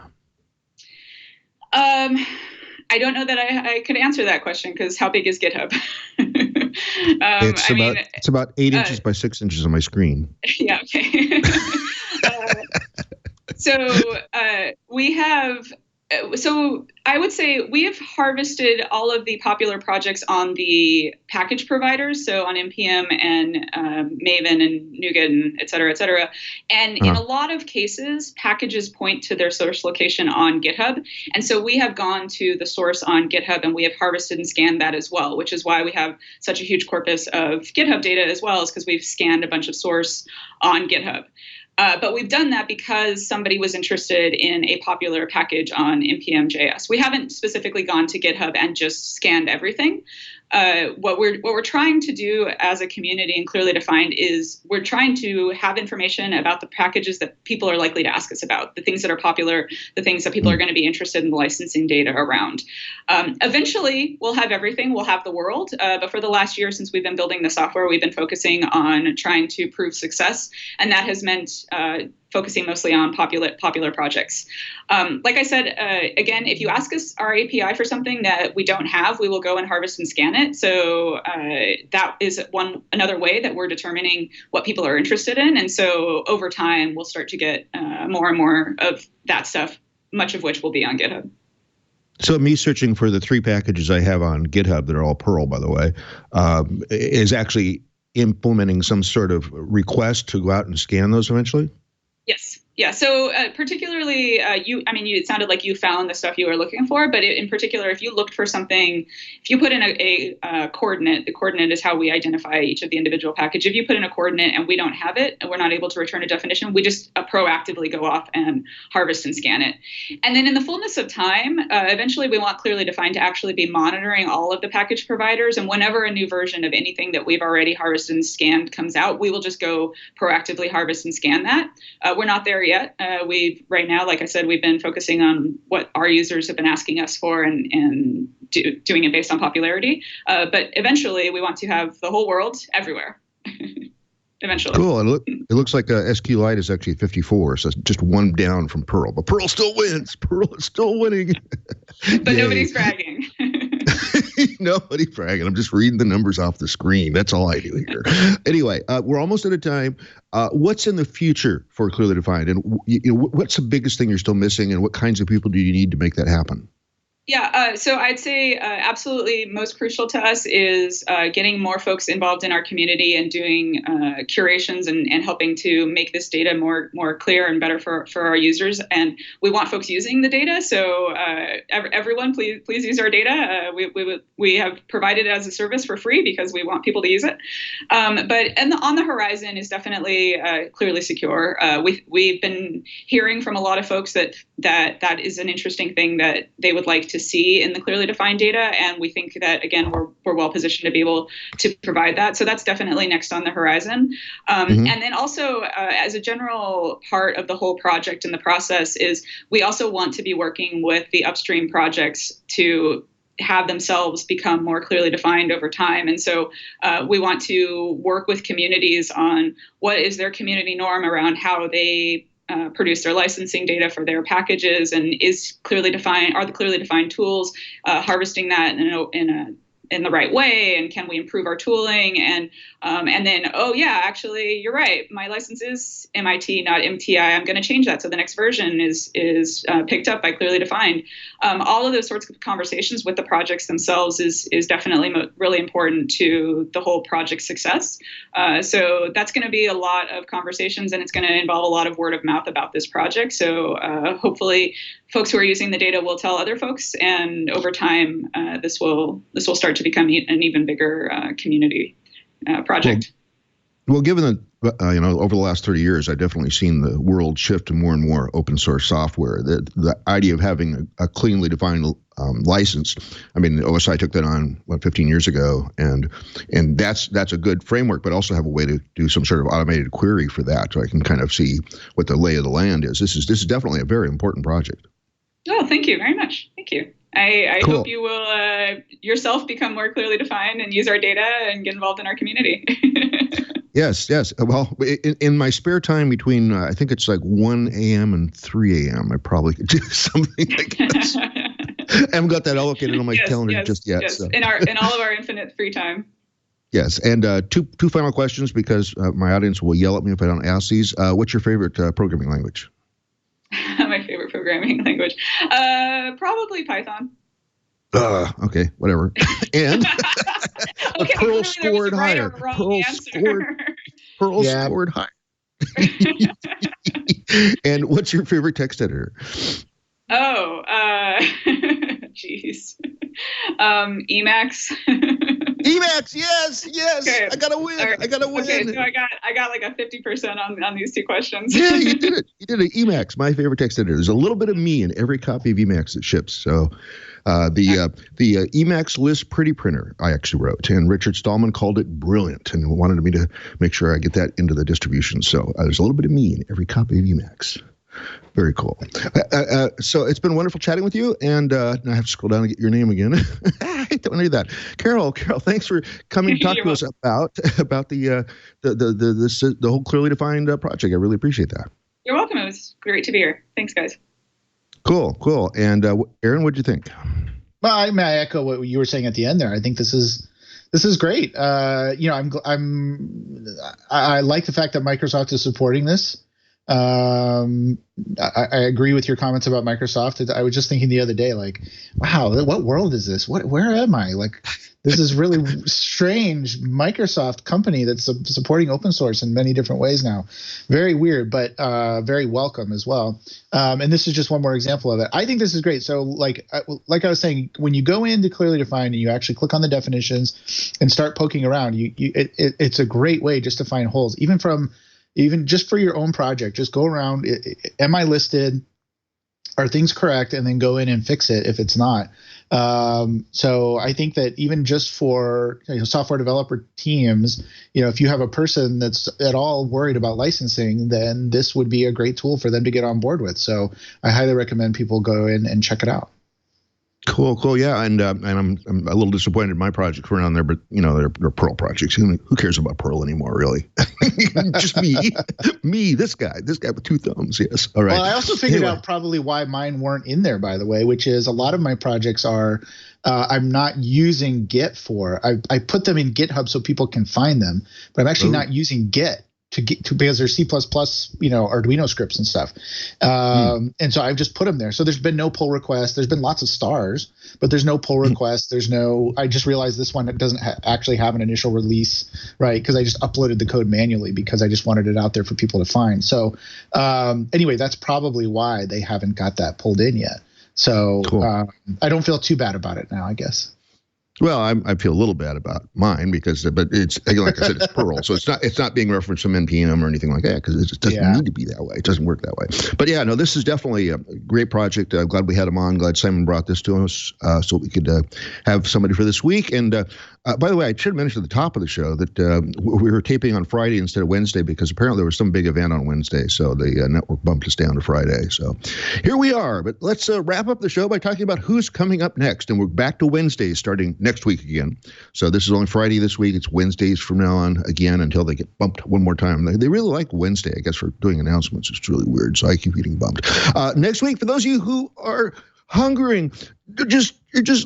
I don't know that I could answer that question because how big is GitHub? It's about 8 inches by 6 inches on my screen. Yeah. Okay. We have. So I would say we have harvested all of the popular projects on the package providers, so on NPM and Maven and NuGet and et cetera, et cetera. And in a lot of cases, packages point to their source location on GitHub. And so we have gone to the source on GitHub and we have harvested and scanned that as well, which is why we have such a huge corpus of GitHub data as well, is because we've scanned a bunch of source on GitHub. But we've done that because somebody was interested in a popular package on npm.js. We haven't specifically gone to GitHub and just scanned everything. What we're trying to do as a community and clearly defined is we're trying to have information about the packages that people are likely to ask us about, the things that are popular, the things that people are going to be interested in the licensing data around. Eventually, we'll have everything. We'll have the world. But for the last year, since we've been building the software, we've been focusing on trying to prove success. And that has meant focusing mostly on popular projects. Like I said, again, if you ask us our API for something that we don't have, we will go and harvest and scan it. So that is another way that we're determining what people are interested in. And so over time, we'll start to get more and more of that stuff, much of which will be on GitHub. So me searching for the 3 packages I have on GitHub that are all Perl, by the way, is actually implementing some sort of request to go out and scan those eventually? Yes. Yeah. So particularly, it sounded like you found the stuff you were looking for, but in particular, if you looked for something, if you put in a coordinate, the coordinate is how we identify each of the individual package. If you put in a coordinate and we don't have it, and we're not able to return a definition, we just proactively go off and harvest and scan it. And then in the fullness of time, eventually we want clearly defined to actually be monitoring all of the package providers. And whenever a new version of anything that we've already harvested and scanned comes out, we will just go proactively harvest and scan that. We're not there yet. Right now, like I said, we've been focusing on what our users have been asking us for and doing it based on popularity. But eventually, we want to have the whole world everywhere. Eventually. Cool. And it looks like SQLite is actually 54, so it's just one down from Perl. But Perl still wins. Perl is still winning. But nobody's bragging. Nobody bragging. I'm just reading the numbers off the screen. That's all I do here. Anyway, we're almost out of time. What's in the future for Clearly Defined? And what's the biggest thing you're still missing? And what kinds of people do you need to make that happen? Yeah, so I'd say absolutely most crucial to us is getting more folks involved in our community and doing curations and helping to make this data more clear and better for our users. And we want folks using the data, so everyone, please use our data. We have provided it as a service for free because we want people to use it. But on the horizon is definitely clearly secure. We've been hearing from a lot of folks that is an interesting thing that they would like to see in the clearly defined data, and we think that again we're well positioned to be able to provide that. So that's definitely next on the horizon. And then also as a general part of the whole project and the process is we also want to be working with the upstream projects to have themselves become more clearly defined over time. And so we want to work with communities on what is their community norm around how they produce their licensing data for their packages, and are the clearly defined tools harvesting that in the right way, and can we improve our tooling? And then, oh yeah, actually, you're right. My license is MIT, not MTI. I'm going to change that so the next version is picked up by clearly defined. All of those sorts of conversations with the projects themselves is definitely really important to the whole project success. So that's going to be a lot of conversations, and it's going to involve a lot of word of mouth about this project. So hopefully, folks who are using the data will tell other folks, and over time, this will start to become an even bigger community project. Well, given that over the last 30 years, I've definitely seen the world shift to more and more open source software. The idea of having a cleanly defined license. I mean, OSI took that on 15 years ago, and that's a good framework, but also have a way to do some sort of automated query for that, so I can kind of see what the lay of the land is. This is definitely a very important project. Oh, thank you very much. Thank you. I Cool. hope you will yourself become more clearly defined and use our data and get involved in our community. Yes. Well, in my spare time between, I think it's like 1 a.m. and 3 a.m., I probably could do something like this. I haven't got that allocated on my calendar just yet. Yes. So. In all of our infinite free time. Yes, and two final questions because my audience will yell at me if I don't ask these. What's your favorite programming language? My favorite programming language, probably Python. Okay, whatever. And okay, Perl scored higher. Perl scored higher. And what's your favorite text editor? Oh, geez. Emacs. Emacs, yes. Okay. I gotta win. Right. I gotta win. Okay, so I got like a 50% on these two questions. Yeah, you did it. You did it. Emacs, my favorite text editor. There's a little bit of me in every copy of Emacs that ships. So the Emacs list pretty printer I actually wrote, and Richard Stallman called it brilliant and wanted me to make sure I get that into the distribution. So there's a little bit of me in every copy of Emacs. Very cool. So it's been wonderful chatting with you, and now I have to scroll down and get your name again. I hate that when I do that. Carol, thanks for coming to talk to us about the whole Clearly Defined project. I really appreciate that. You're welcome. It was great to be here. Thanks, guys. Cool. And Aaron, what'd you think? Well, I echo what you were saying at the end there. I think this is great. I like the fact that Microsoft is supporting this. I agree with your comments about Microsoft. I was just thinking the other day, like, wow, what world is this? Where am I? Like, this is really strange. Microsoft company that's supporting open source in many different ways now. Very weird, but very welcome as well. And this is just one more example of it. I think this is great. So like I was saying, when you go into Clearly Defined and you actually click on the definitions and start poking around, it's a great way just to find holes, even just for your own project. Just go around. Am I listed? Are things correct? And then go in and fix it if it's not. So I think that even just for software developer teams, if you have a person that's at all worried about licensing, then this would be a great tool for them to get on board with. So I highly recommend people go in and check it out. Cool. Yeah, and I'm a little disappointed my projects weren't on there, but they're Perl projects. Who cares about Perl anymore, really? Just me, this guy with two thumbs. Yes. All right. Well, I also figured out probably why mine weren't in there, by the way, which is a lot of my projects are I'm not using Git for. I put them in GitHub so people can find them, but I'm actually not using Git because they're C++, Arduino scripts and stuff. And so I've just put them there. So there's been no pull request. There's been lots of stars, but there's no pull request. I just realized this one doesn't actually have an initial release, right? Because I just uploaded the code manually because I just wanted it out there for people to find. So anyway, that's probably why they haven't got that pulled in yet. So cool. I don't feel too bad about it now, I guess. Well, I feel a little bad about mine but it's like I said, it's Perl, so it's not being referenced from NPM or anything like that because it just doesn't need to be that way. It doesn't work that way. But yeah, no, this is definitely a great project. I'm glad we had him on. Glad Simon brought this to us so we could have somebody for this week. And by the way, I should mention at the top of the show that we were taping on Friday instead of Wednesday because apparently there was some big event on Wednesday, so the network bumped us down to Friday. So here we are. But let's wrap up the show by talking about who's coming up next, and we're back to Wednesdays starting next week again. So this is only Friday this week. It's Wednesdays from now on again until they get bumped one more time. They really like Wednesday, I guess, for doing announcements. It's really weird, so I keep getting bumped. Next week, for those of you who are hungering, you're just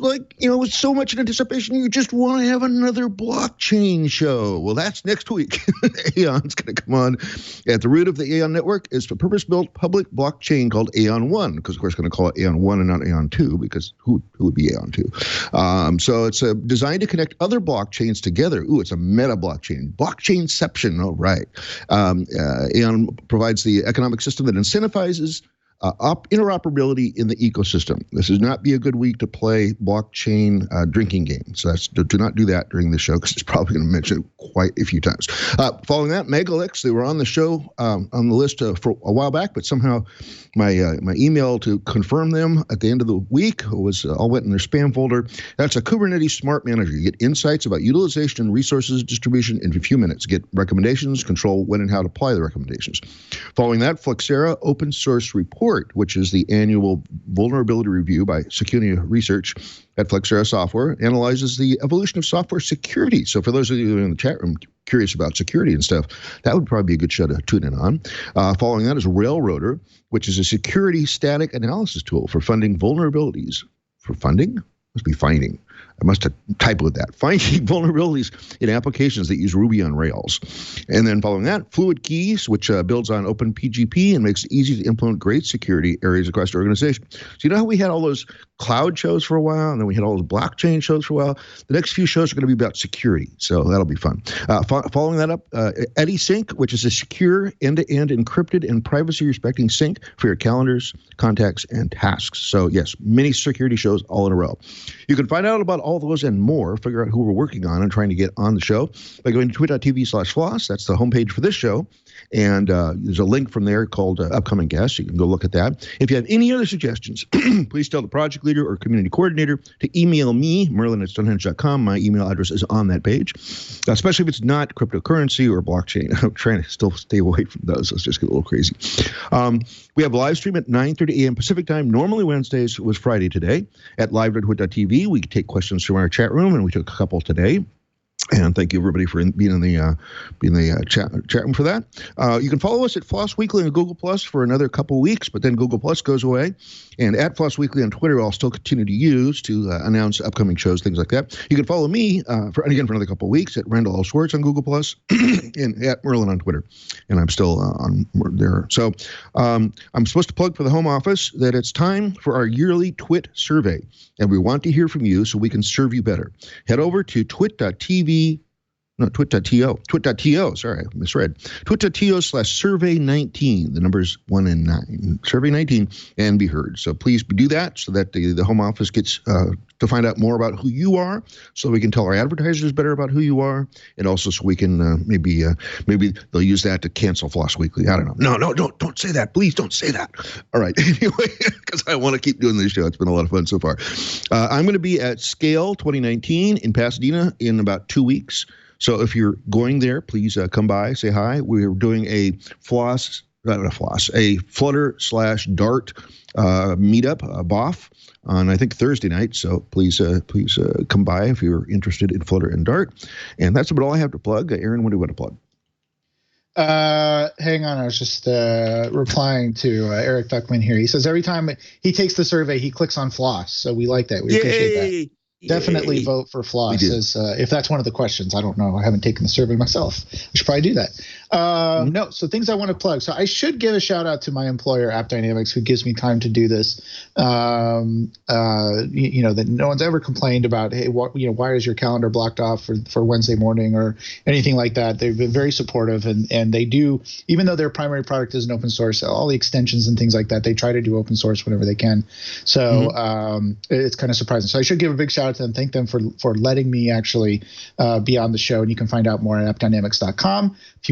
like, with so much anticipation, you just want to have another blockchain show. Well, that's next week. Aeon's going to come on. At the root of the Aeon network is a purpose-built public blockchain called Aeon 1, because, of course, going to call it Aeon 1 and not Aeon 2, because who would be Aeon 2? So it's designed to connect other blockchains together. Ooh, it's a meta blockchain. Blockchainception, all right. Aeon provides the economic system that incentivizes interoperability in the ecosystem. This would not be a good week to play blockchain drinking games. So do not do that during the show because it's probably going to mention it quite a few times. Following that, Megalix, they were on the show on the list for a while back, but somehow my email to confirm them at the end of the week was all went in their spam folder. That's a Kubernetes Smart Manager. You get insights about utilization and resources distribution in a few minutes. Get recommendations, control when and how to apply the recommendations. Following that, Flexera Open Source Report, which is the annual vulnerability review by Secunia Research at Flexera Software, analyzes the evolution of software security. So for those of you in the chat room curious about security and stuff, that would probably be a good show to tune in on. Following that is Railroader, which is a security static analysis tool for finding vulnerabilities for funding? Must be finding. I must have typoed that. Finding vulnerabilities in applications that use Ruby on Rails. And then following that, Fluid Keys, which builds on OpenPGP and makes it easy to implement great security areas across the organization. So you know how we had all those cloud shows for a while, and then we had all those blockchain shows for a while? The next few shows are going to be about security, so that'll be fun. Following that up, EddieSync, which is a secure, end-to-end encrypted and privacy-respecting sync for your calendars, contacts, and tasks. So yes, many security shows all in a row. You can find out about all those and more, figure out who we're working on and trying to get on the show by going to twit.tv/floss. That's the homepage for this show. And there's a link from there called Upcoming Guests. You can go look at that. If you have any other suggestions, please tell the project leader or community coordinator to email me, merlin@stonehenge.com. My email address is on that page, especially if it's not cryptocurrency or blockchain. I'm trying to still stay away from those. Let's just get a little crazy. We have a live stream at 9:30 a.m. Pacific time. Normally Wednesdays. It was Friday today at live.twit.tv. We take questions from our chat room, and we took a couple today. And thank you, everybody, for being in the chat room for that. You can follow us at Floss Weekly on Google Plus for another couple weeks, but then Google Plus goes away. And at Floss Weekly on Twitter, I'll still continue to use to announce upcoming shows, things like that. You can follow me for another couple weeks at Randal Schwartz on Google Plus and at Merlin on Twitter. And I'm still on there. So I'm supposed to plug for the home office that it's time for our yearly Twit Survey. And we want to hear from you so we can serve you better. Head over to twit.to, sorry, I misread. twit.to/survey19, the numbers 1 and 9, survey 19, and be heard. So please do that so that the home office gets to find out more about who you are, so we can tell our advertisers better about who you are, and also so we can maybe they'll use that to cancel Floss Weekly. I don't know. No, don't say that. Please don't say that. All right. Anyway, because I want to keep doing this show. It's been a lot of fun so far. I'm going to be at Scale 2019 in Pasadena in about 2 weeks. So if you're going there, please come by, say hi. We're doing a Flutter/Dart meetup, BOF, on I think Thursday night. So please come by if you're interested in Flutter and Dart. And that's about all I have to plug. Aaron, what do you want to plug? Hang on, I was just replying to Eric Thuckman here. He says every time he takes the survey, he clicks on Floss. So we like that. We appreciate that. Definitely vote for Floss, if that's one of the questions. I don't know. I haven't taken the survey myself. I should probably do that. No, so things I want to plug. So I should give a shout out to my employer, AppDynamics, who gives me time to do this. That no one's ever complained about, hey, why is your calendar blocked off for Wednesday morning or anything like that. They've been very supportive, and they do, even though their primary product is an open source, all the extensions and things like that, they try to do open source whenever they can. So it's kind of surprising. So I should give a big shout out to them, thank them for letting me actually be on the show. And you can find out more at appdynamics.com. If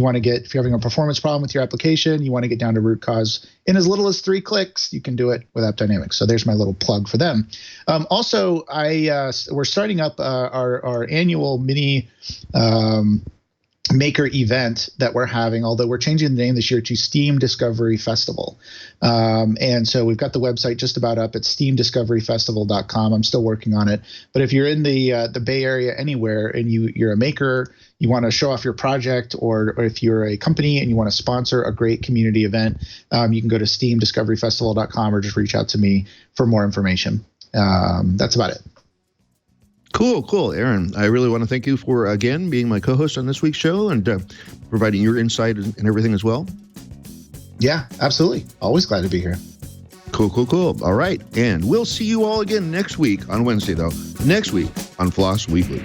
you're having a performance problem with your application, you want to get down to root cause in as little as 3 clicks, you can do it with AppDynamics. So there's my little plug for them. Also, we're starting up our annual mini maker event that we're having, although we're changing the name this year to Steam Discovery Festival. And so we've got the website just about up at steamdiscoveryfestival.com. I'm still working on it. But if you're in the Bay Area anywhere and you're a maker, you want to show off your project, or if you're a company and you want to sponsor a great community event, you can go to steamdiscoveryfestival.com or just reach out to me for more information. That's about it. Cool. Aaron, I really want to thank you for, again, being my co-host on this week's show and providing your insight and everything as well. Yeah, absolutely. Always glad to be here. Cool. All right. And we'll see you all again next week on Wednesday, though. Next week on Floss Weekly.